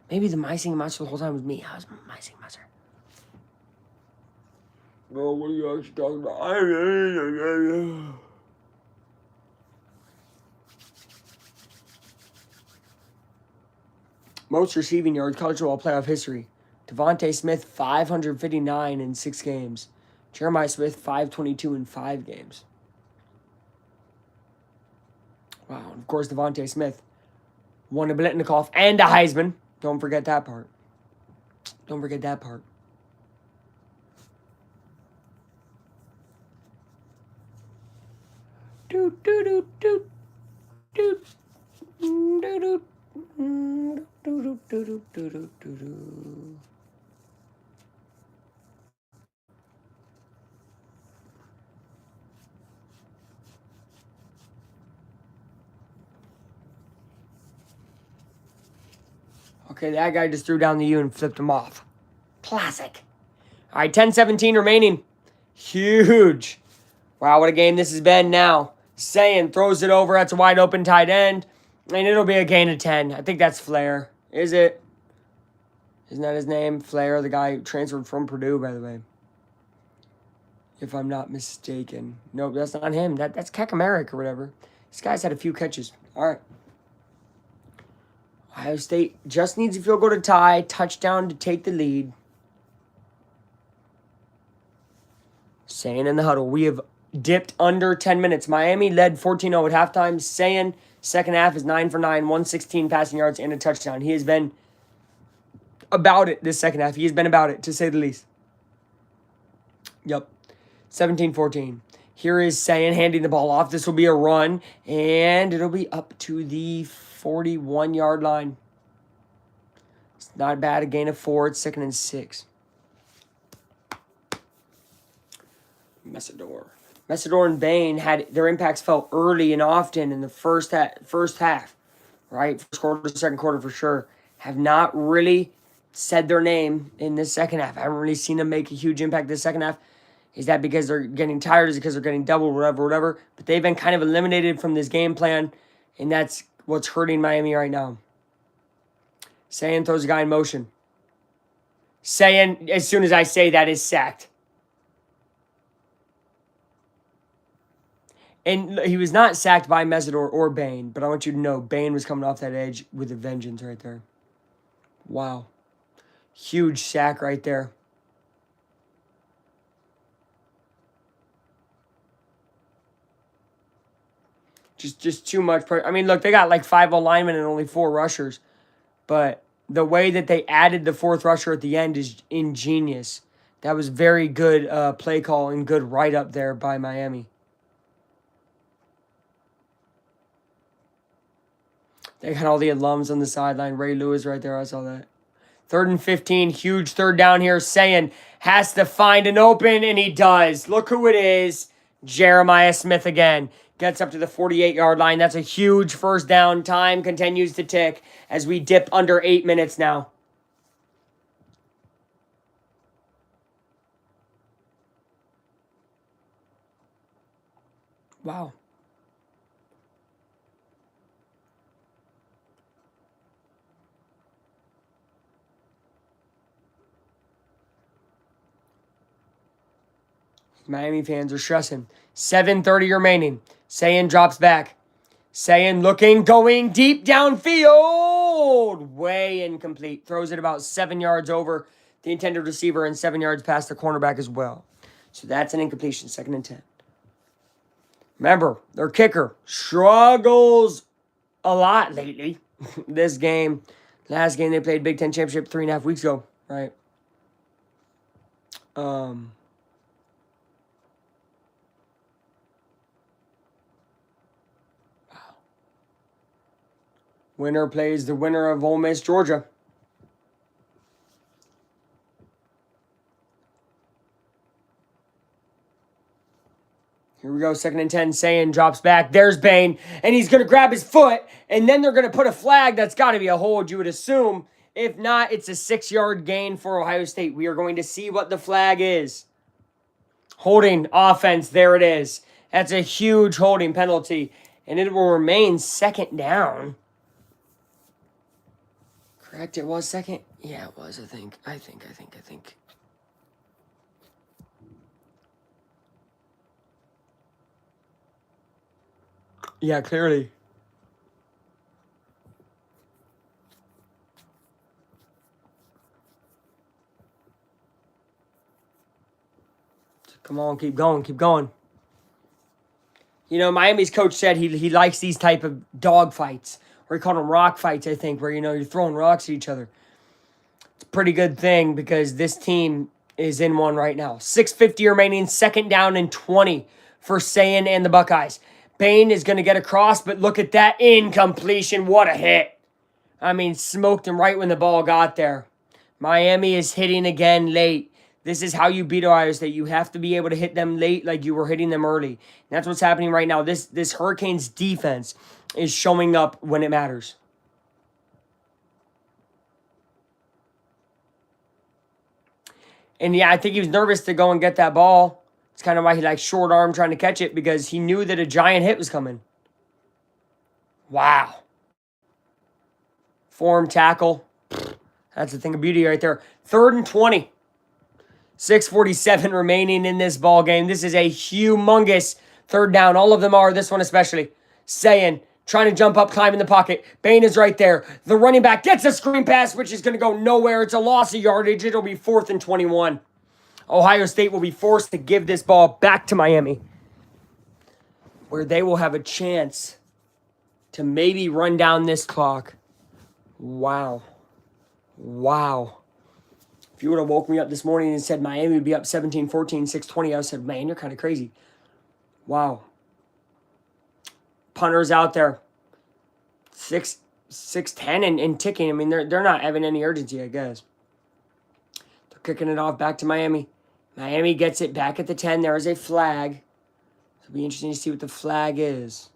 Maybe the My Singing Monster the whole time was me. I was My Singing Monster. Bro, what are you actually talking about? most receiving yards, college football playoff history. Devontae Smith, 559 in 6 games. Jeremiah Smith, 522 in 5 games. Wow, and of course, Devontae Smith won a Biletnikoff and a Heisman. Don't forget that part. Don't forget that part. Do do do do do do do do do do do do. Okay, that guy just threw down the U and flipped him off. Classic. All right, 10-17 remaining. Huge. Wow, what a game this has been now. Sayin throws it over. That's a wide open tight end. And it'll be a gain of 10. I think that's Flair. Is it? Isn't that his name? Flair, the guy who transferred from Purdue, by the way. If I'm not mistaken. Nope, that's not him. That's Kakamaric or whatever. This guy's had a few catches. All right. Ohio State just needs a field goal to tie. Touchdown to take the lead. Sayin in the huddle. We have dipped under 10 minutes. Miami led 14-0 at halftime. Sayin, second half, is 9 for 9, 116 passing yards and a touchdown. He has been about it this second half. He has been about it, to say the least. Yep. 17-14. Here is Sayin handing the ball off. This will be a run, and it'll be up to the 41-yard line. It's not bad. A gain of 4. It's 2nd and 6. Messidor and Bain had their impacts felt early and often in the first half, right? First quarter, second quarter for sure. Have not really said their name in this second half. I haven't really seen them make a huge impact this second half. Is that because they're getting tired? Is it because they're getting double, whatever? But they've been kind of eliminated from this game plan, and that's what's hurting Miami right now. Sayin throws a guy in motion. Sayin, as soon as I say that, is sacked. And he was not sacked by Messidor or Bain, but I want you to know Bain was coming off that edge with a vengeance right there. Wow. Huge sack right there. Just too much pressure. I mean, look, they got like 5 linemen and only 4 rushers. But the way that they added the 4th rusher at the end is ingenious. That was very good play call and good write-up there by Miami. They got all the alums on the sideline. Ray Lewis right there. I saw that. 3rd and 15. Huge third down here. Sayin has to find an open, and he does. Look who it is. Jeremiah Smith again. Gets up to the 48-yard line. That's a huge first down. Time continues to tick as we dip under 8 minutes now. Wow. Miami fans are stressing. 7:30 remaining. Sayin drops back. Sayin looking, going deep downfield. Way incomplete. Throws it about 7 yards over the intended receiver and 7 yards past the cornerback as well. So that's an incompletion. 2nd and 10. Remember, their kicker struggles a lot lately. This game, last game they played Big Ten Championship 3.5 weeks ago, right? Winner plays the winner of Ole Miss, Georgia. Here we go, 2nd and 10. Sayin drops back. There's Bain, and he's going to grab his foot, and then they're going to put a flag. That's got to be a hold, you would assume. If not, it's a 6-yard gain for Ohio State. We are going to see what the flag is. Holding offense, there it is. That's a huge holding penalty, and it will remain 2nd down. Correct, it was 2nd? Yeah, it was, I think. I think. Yeah, clearly. Come on, keep going, keep going. You know, Miami's coach said he likes these type of dog fights, or he called them rock fights, I think, where, you know, you're throwing rocks at each other. It's a pretty good thing because this team is in one right now. 6:50 remaining, second down and 20 for Sayin and the Buckeyes. Bain is going to get across, but look at that incompletion. What a hit. I mean, smoked him right when the ball got there. Miami is hitting again late. This is how you beat Ohio State. You have to be able to hit them late like you were hitting them early. And that's what's happening right now. This Hurricanes defense is showing up when it matters. And yeah, I think he was nervous to go and get that ball. It's kind of why he like short arm trying to catch it, because he knew that a giant hit was coming. Wow. Form tackle. That's the thing of beauty right there. 3rd and 20. 6:47 remaining in this ball game. This is a humongous third down. All of them are, this one especially. Sayin trying to jump up, climb in the pocket. Bain is right there. The running back gets a screen pass, which is going to go nowhere. It's a loss of yardage. It'll be 4th and 21. Ohio State will be forced to give this ball back to Miami, where they will have a chance to maybe run down this clock. Wow. Wow. If you would have woke me up this morning and said Miami would be up 17-14, 6:20, I would have said, man, you're kind of crazy. Wow. Punters out there. 6-10 and ticking. I mean, they're not having any urgency, I guess. They're kicking it off back to Miami. Miami gets it back at the 10. There is a flag. It'll be interesting to see what the flag is.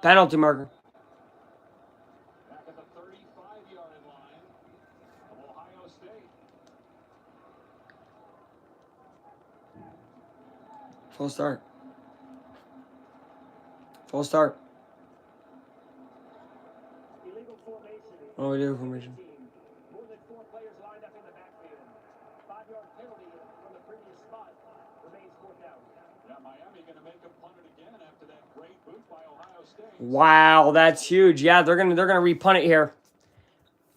Penalty marker. Back at the 35-yard line of Ohio State. Full start. Full start. Illegal formation. What do we do, formation? More than 4 players lined up in the backfield. 5-yard penalty from the previous spot. Remains 4th down. Yeah, Miami going to make a punt it again after that great boot by Ohio State. Wow, that's huge. Yeah, they're gonna repunt it here.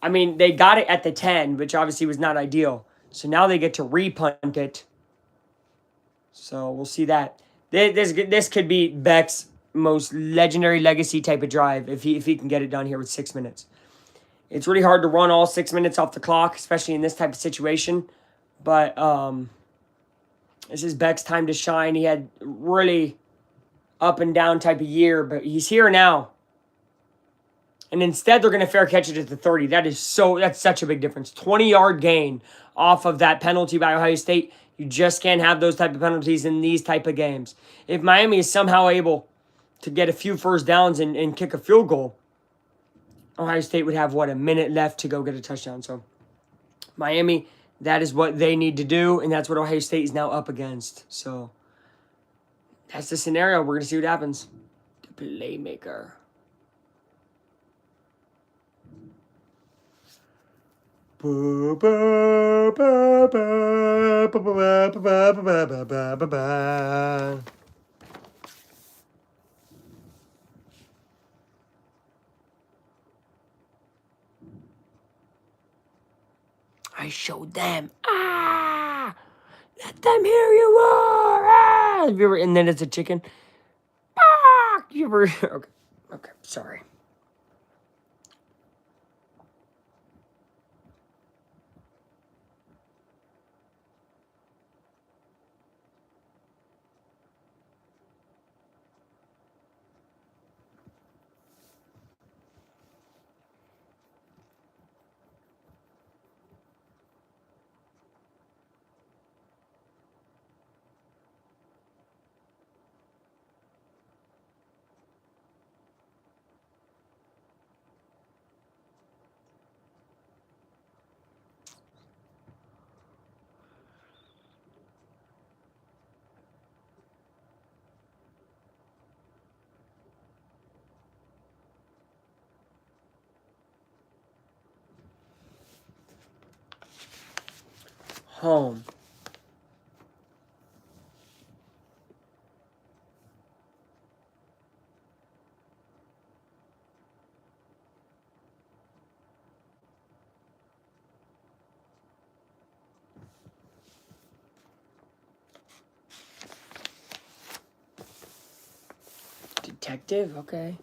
I mean, they got it at the 10, which obviously was not ideal. So now they get to repunt it. So we'll see that. This could be Beck's most legendary legacy type of drive if he can get it done here with 6 minutes. It's really hard to run all 6 minutes off the clock, especially in this type of situation. But this is Beck's time to shine. He had really up and down type of year, but he's here now. And instead, they're going to fair catch it at the 30. That's such a big difference. 20-yard gain off of that penalty by Ohio State. You just can't have those type of penalties in these type of games. If Miami is somehow able to get a few first downs and kick a field goal, Ohio State would have, a minute left to go get a touchdown. So Miami, that is what they need to do, and that's what Ohio State is now up against. So that's the scenario. We're going to see what happens. The playmaker. I showed them. Let them hear you roar. Have you ever? And then it's a chicken. You ever? Okay. Sorry. Home. detective? Okay.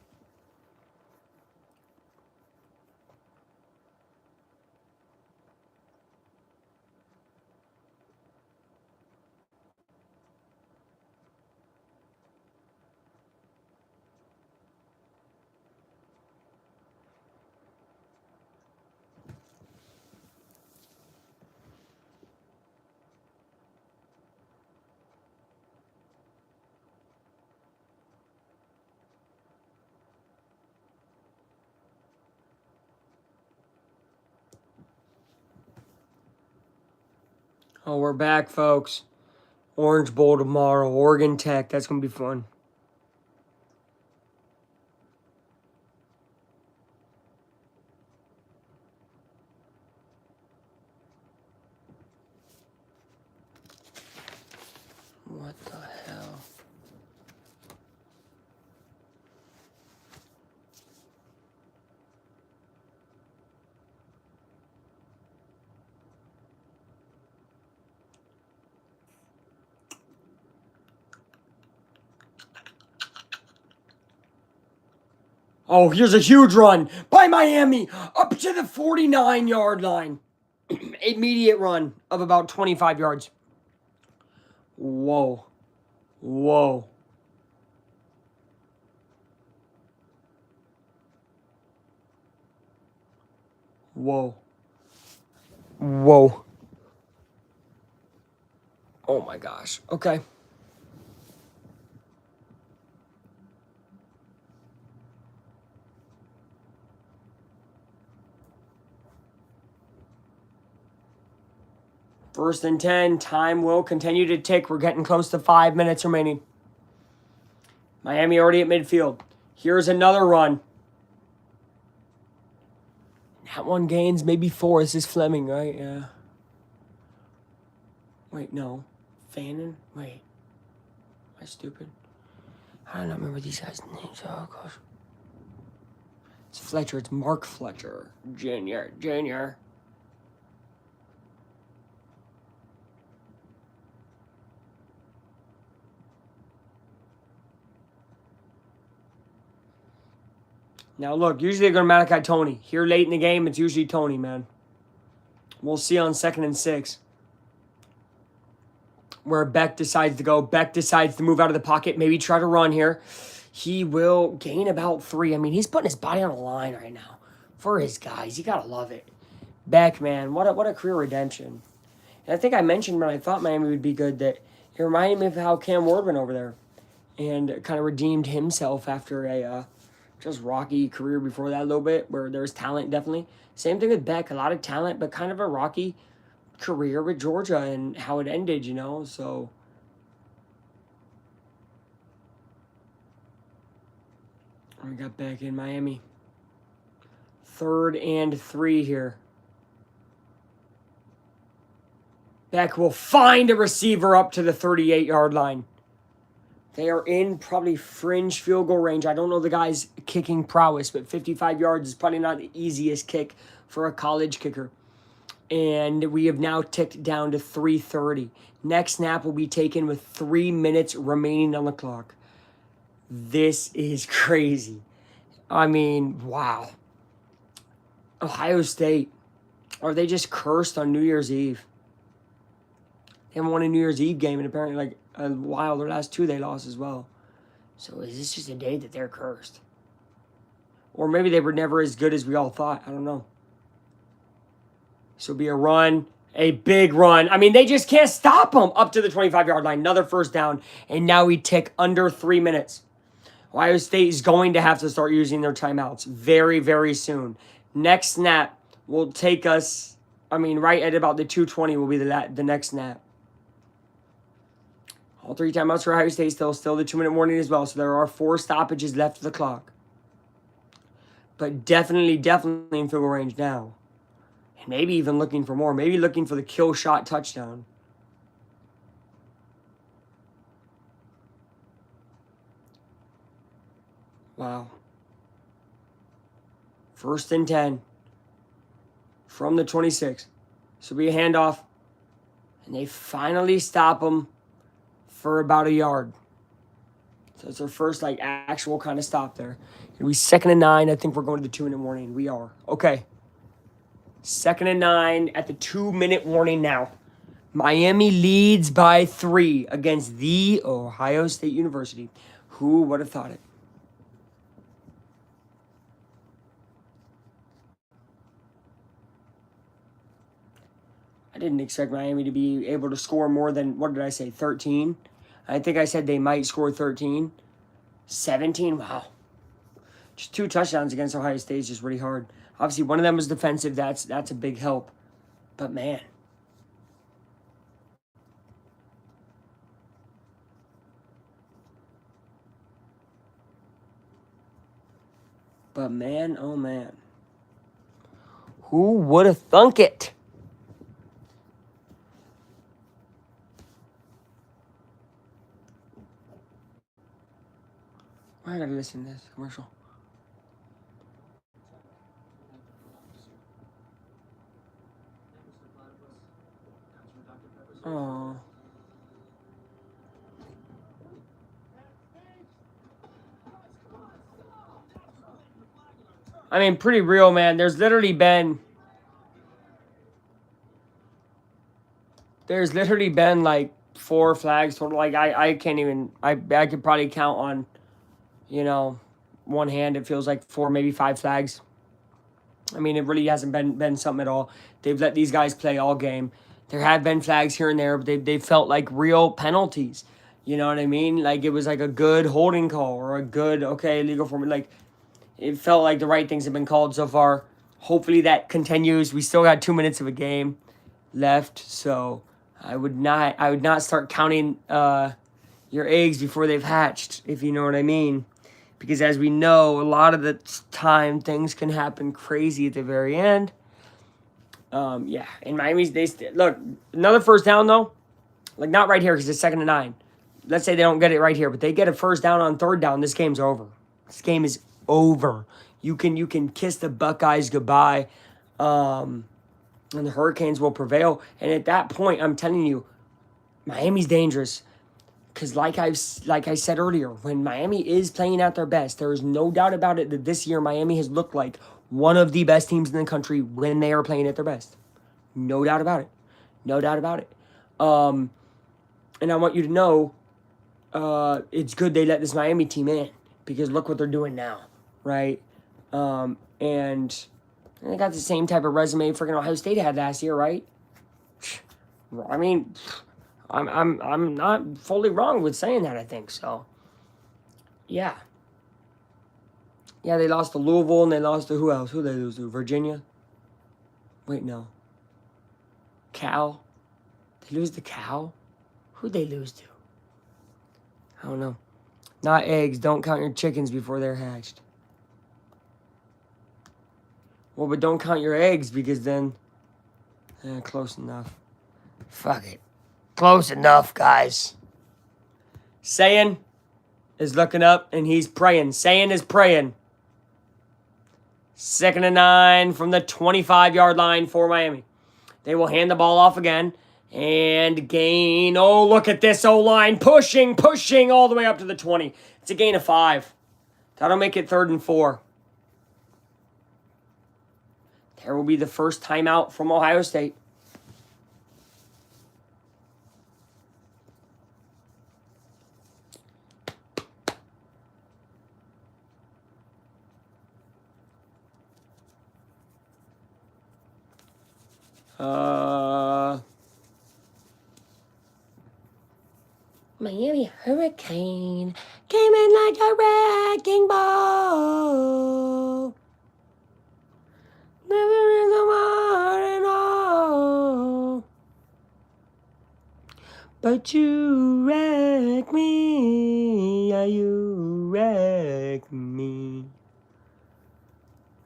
Oh, we're back, folks. Orange Bowl tomorrow. Oregon Tech. That's going to be fun. What the hell? Oh, here's a huge run by Miami up to the 49-yard line. Immediate run of about 25 yards. Whoa. Whoa. Whoa. Whoa. Oh my gosh. Okay. First and 10. Time will continue to tick. We're getting close to 5 minutes remaining. Miami already at midfield. Here's another run. That one gains maybe 4. This is Fleming, right? Yeah. Wait, no. Fannin? Wait. Am I stupid? I don't remember these guys' names. Oh, gosh. It's Fletcher. It's Mark Fletcher. Junior. Now, look, usually they go to Malachi Tony. Here late in the game, it's usually Tony, man. We'll see on 2nd and 6. Where Beck decides to go. Beck decides to move out of the pocket, maybe try to run here. He will gain about 3. I mean, he's putting his body on the line right now for his guys. You got to love it. Beck, man, what a career redemption. And I think I mentioned when I thought Miami would be good that it reminded me of how Cam Ward went over there and kind of redeemed himself after a just rocky career before that a little bit, where there's talent, definitely. Same thing with Beck, a lot of talent, but kind of a rocky career with Georgia and how it ended, you know, so. We got Beck in Miami. 3rd and 3 here. Beck will find a receiver up to the 38-yard line. They are in probably fringe field goal range. I don't know the guy's kicking prowess, but 55 yards is probably not the easiest kick for a college kicker. And we have now ticked down to 3:30. Next snap will be taken with 3 minutes remaining on the clock. This is crazy. I mean, wow. Ohio State. Are they just cursed on New Year's Eve? They haven't won a New Year's Eve game in apparently like a while. Their last 2 they lost as well. So is this just a day that they're cursed? Or maybe they were never as good as we all thought. I don't know. So it'll be a run, a big run. I mean, they just can't stop them up to the 25-yard line. Another first down. And now we tick under 3 minutes. Ohio State is going to have to start using their timeouts very, very soon. Next snap will take us, I mean, right at about the 2:20 will be the next snap. All 3 timeouts for Ohio State still the 2-minute warning as well. So there are 4 stoppages left of the clock. But definitely in field goal range now. And maybe even looking for more. Maybe looking for the kill shot touchdown. Wow. 1st and 10 from the 26. So be a handoff. And they finally stop them for about a yard. So it's our first like actual kind of stop there. It'll be 2nd and 9. I think we're going to the 2-minute warning. We are. Okay. 2nd and 9 at the 2-minute warning now. Miami leads by 3 against the Ohio State University. Who would have thought it? I didn't expect Miami to be able to score more than, what did I say, 13? I think I said they might score 13. 17? Wow. Just 2 touchdowns against Ohio State is just really hard. Obviously, one of them was defensive. That's a big help. But, man. But, man, oh, man. Who would have thunk it? I gotta listen to this commercial. Oh. I mean, pretty real, man. There's literally been like 4 flags total. Like I can't even. I could probably count on, one hand. It feels like 4, maybe 5 flags. I mean, it really hasn't been something at all. They've let these guys play all game. There have been flags here and there, but they felt like real penalties. You know what I mean? Like it was like a good holding call or a good legal form. Like it felt like the right things have been called so far. Hopefully that continues. We still got 2 minutes of a game left, so I would not start counting your eggs before they've hatched, if you know what I mean. Because as we know, a lot of the time things can happen crazy at the very end. In Miami, look, another first down though, like not right here because it's 2nd and 9. Let's say they don't get it right here, but they get a first down on 3rd down. This game's over. This game is over. You can kiss the Buckeyes goodbye, and the Hurricanes will prevail. And at that point, I'm telling you, Miami's dangerous. Because like I said earlier, when Miami is playing at their best, there is no doubt about it that this year Miami has looked like one of the best teams in the country when they are playing at their best. No doubt about it. No doubt about it. And I want you to know it's good they let this Miami team in because look what they're doing now, right? And they got the same type of resume freaking Ohio State had last year, right? I mean, I'm not fully wrong with saying that, I think so. Yeah. Yeah, they lost to Louisville and they lost to who else? Who did they lose to? Virginia? Wait, no. Cal? They lose to Cal? Who'd they lose to? I don't know. Not eggs. Don't count your chickens before they're hatched. Well, but don't count your eggs because then... close enough. Fuck it. Close enough, guys. Sayin is looking up and he's praying. Sayin is praying. 2nd and 9 from the 25-yard line for Miami. They will hand the ball off again and gain. Oh, look at this O-line pushing all the way up to the 20. It's a gain of 5. That'll make it 3rd and 4. There will be the first timeout from Ohio State. Miami Hurricane came in like a wrecking ball. Never in the morning, all. But you wreck me, yeah, you wreck me.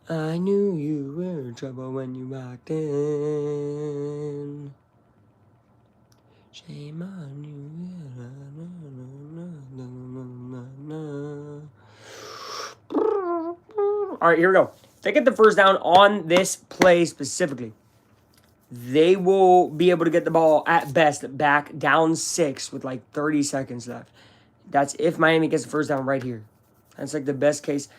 I knew you were in trouble when you walked in. Shame on you. All right, here we go. If they get the first down on this play specifically, they will be able to get the ball at best back down 6 with like 30 seconds left. That's if Miami gets the first down right here. That's like the best case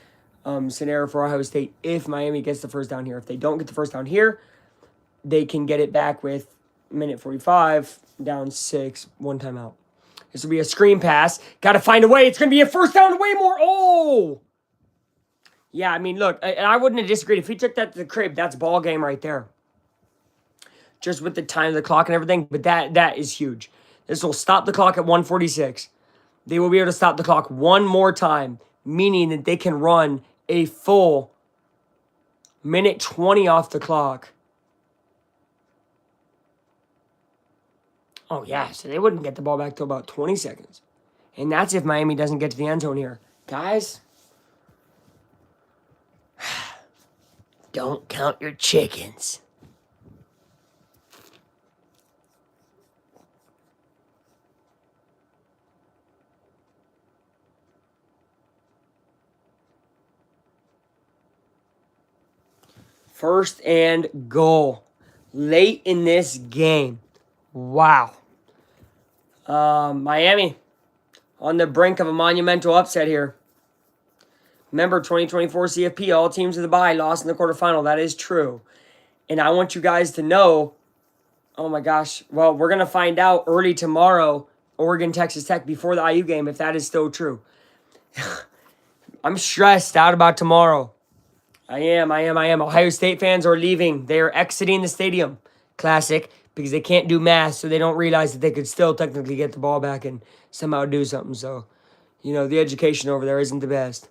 scenario for Ohio State if Miami gets the first down here. If they don't get the first down here, they can get it back with minute 45, down 6, one timeout. This will be a screen pass. Got to find a way. It's going to be a first down way more. Oh! Yeah, I mean, look, and I wouldn't have disagreed. If he took that to the crib, that's ball game right there. Just with the time of the clock and everything, but that is huge. This will stop the clock at 1:46. They will be able to stop the clock one more time, meaning that they can run a full minute 20 off the clock. Oh, yeah, so they wouldn't get the ball back till about 20 seconds. And that's if Miami doesn't get to the end zone here. Guys, don't count your chickens. First and goal. Late in this game. Wow. Miami on the brink of a monumental upset here. Remember, 2024 CFP, all teams of the bye lost in the quarterfinal. That is true. And I want you guys to know, oh my gosh, well, we're going to find out early tomorrow, Oregon, Texas Tech, before the IU game, if that is still true. I'm stressed out about tomorrow. I am. Ohio State fans are leaving. They are exiting the stadium. Classic. Because they can't do math, so they don't realize that they could still technically get the ball back and somehow do something. So, you know, the education over there isn't the best.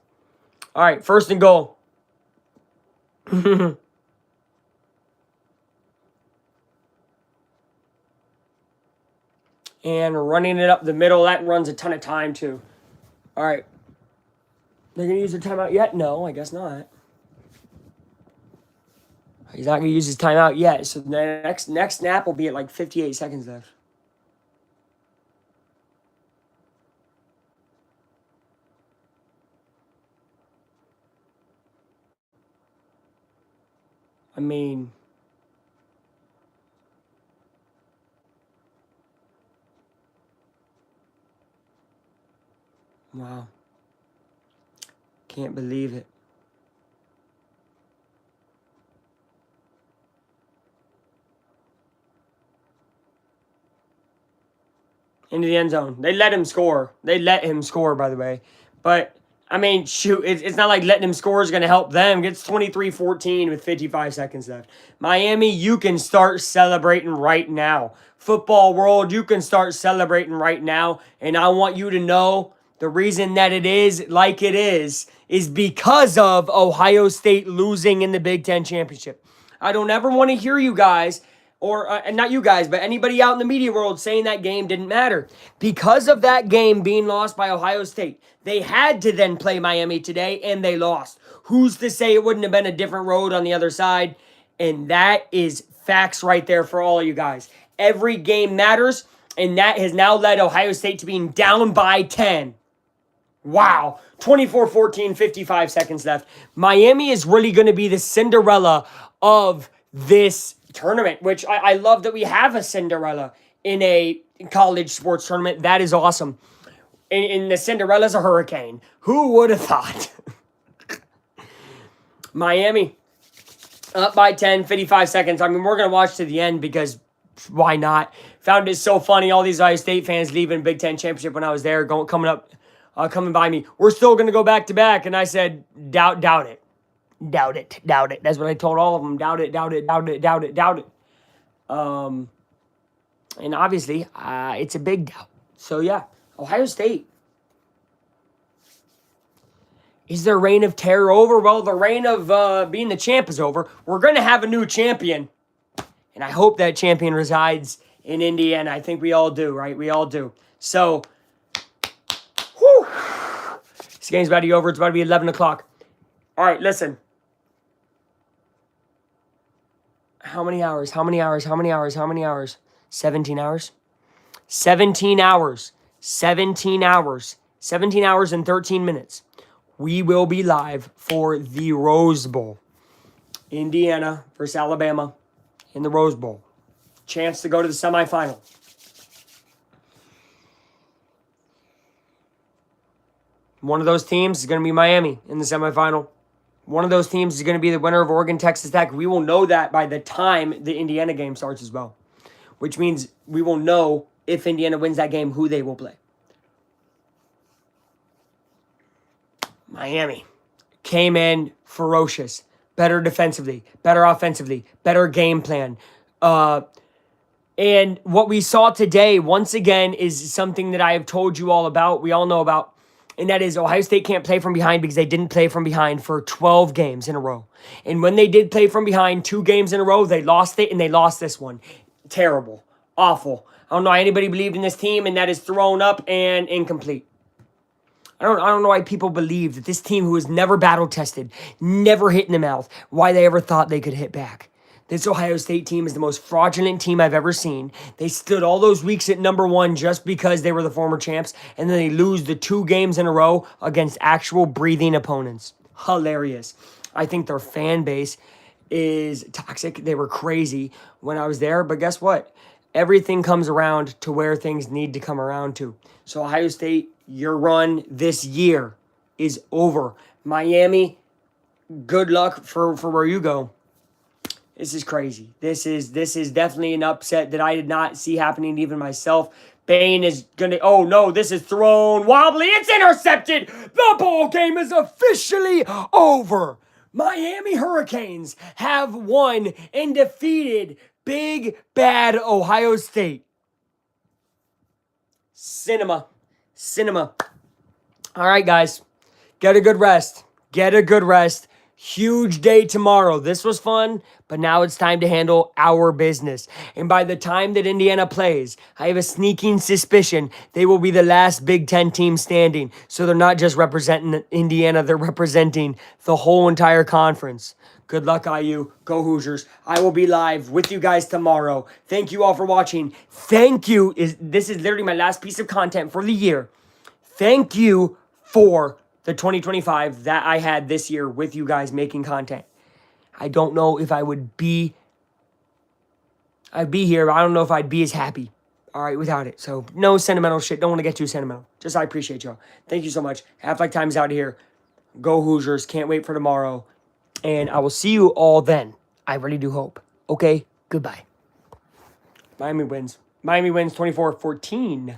All right, first and goal. And running it up the middle, that runs a ton of time too. All right. They're going to use their timeout yet? No, I guess not. He's not going to use his timeout yet. So the next snap will be at like 58 seconds left. I mean, wow. Can't believe it. Into the end zone. They let him score. By the way. But, I mean, shoot, it's not like letting him score is going to help them. It's 23-14 with 55 seconds left. Miami, you can start celebrating right now. Football world, you can start celebrating right now. And I want you to know the reason that it is like it is because of Ohio State losing in the Big Ten Championship. I don't ever want to hear you guys or not you guys, but anybody out in the media world saying that game didn't matter. Because of that game being lost by Ohio State, they had to then play Miami today, and they lost. Who's to say it wouldn't have been a different road on the other side? And that is facts right there for all of you guys. Every game matters, and that has now led Ohio State to being down by 10. Wow. 24-14, 55 seconds left. Miami is really going to be the Cinderella of this tournament, which I love that we have a Cinderella in a college sports tournament. That is awesome. And the Cinderella's a hurricane. Who would have thought? Miami up by 10, 55 seconds. I mean, we're going to watch to the end because why not? Found it so funny. All these Ohio State fans leaving Big Ten Championship when I was there, coming by me. We're still going to go back to back. And I said, doubt it. Doubt it. That's what I told all of them. Doubt it. And obviously, it's a big doubt. So, yeah, Ohio State. Is their reign of terror over? Well, the reign of being the champ is over. We're going to have a new champion. And I hope that champion resides in Indiana. I think we all do, right? We all do. So, whew, this game's about to be over. It's about to be 11 o'clock. All right, listen. How many hours? 17 hours. 17 hours. 17 hours and 13 minutes. We will be live for the Rose Bowl. Indiana versus Alabama in the Rose Bowl. Chance to go to the semifinal. One of those teams is going to be Miami in the semifinal. One of those teams is going to be the winner of Oregon, Texas Tech. We will know that by the time the Indiana game starts as well, which means we will know if Indiana wins that game, who they will play. Miami came in ferocious, better defensively, better offensively, better game plan. And what we saw today, once again, is something that I have told you all about, we all know about, and that is Ohio State can't play from behind because they didn't play from behind for 12 games in a row. And when they did play from behind 2 games in a row, they lost it, and they lost this one. Terrible. Awful. I don't know why anybody believed in this team, and that is thrown up and incomplete. I don't know why people believe that this team who was never battle tested, never hit in the mouth, why they ever thought they could hit back. This Ohio State team is the most fraudulent team I've ever seen. They stood all those weeks at number 1 just because they were the former champs, and then they lose the 2 games in a row against actual breathing opponents. Hilarious. I think their fan base is toxic. They were crazy when I was there, but guess what? Everything comes around to where things need to come around to. So Ohio State, your run this year is over. Miami, good luck for where you go. This is crazy. This is definitely an upset that I did not see happening even myself. Bain is going to... Oh, no, this is thrown wobbly. It's intercepted. The ball game is officially over. Miami Hurricanes have won and defeated Big Bad Ohio State. Cinema. All right, guys. Get a good rest. Huge day tomorrow. This was fun, but now it's time to handle our business. And by the time that Indiana plays, I have a sneaking suspicion they will be the last Big Ten team standing. So they're not just representing Indiana, they're representing the whole entire conference. Good luck, IU. Go Hoosiers. I will be live with you guys tomorrow. Thank you all for watching. Thank you. This is literally my last piece of content for the year. Thank you for the 2025 that I had this year with you guys making content. I don't know if I'd be here, but I don't know if I'd be as happy, all right, without it. So no sentimental shit. Don't want to get too sentimental. Just I appreciate y'all. Thank you so much. Half-Life Time's out here. Go Hoosiers. Can't wait for tomorrow. And I will see you all then. I really do hope. Okay, goodbye. Miami wins. 24-14.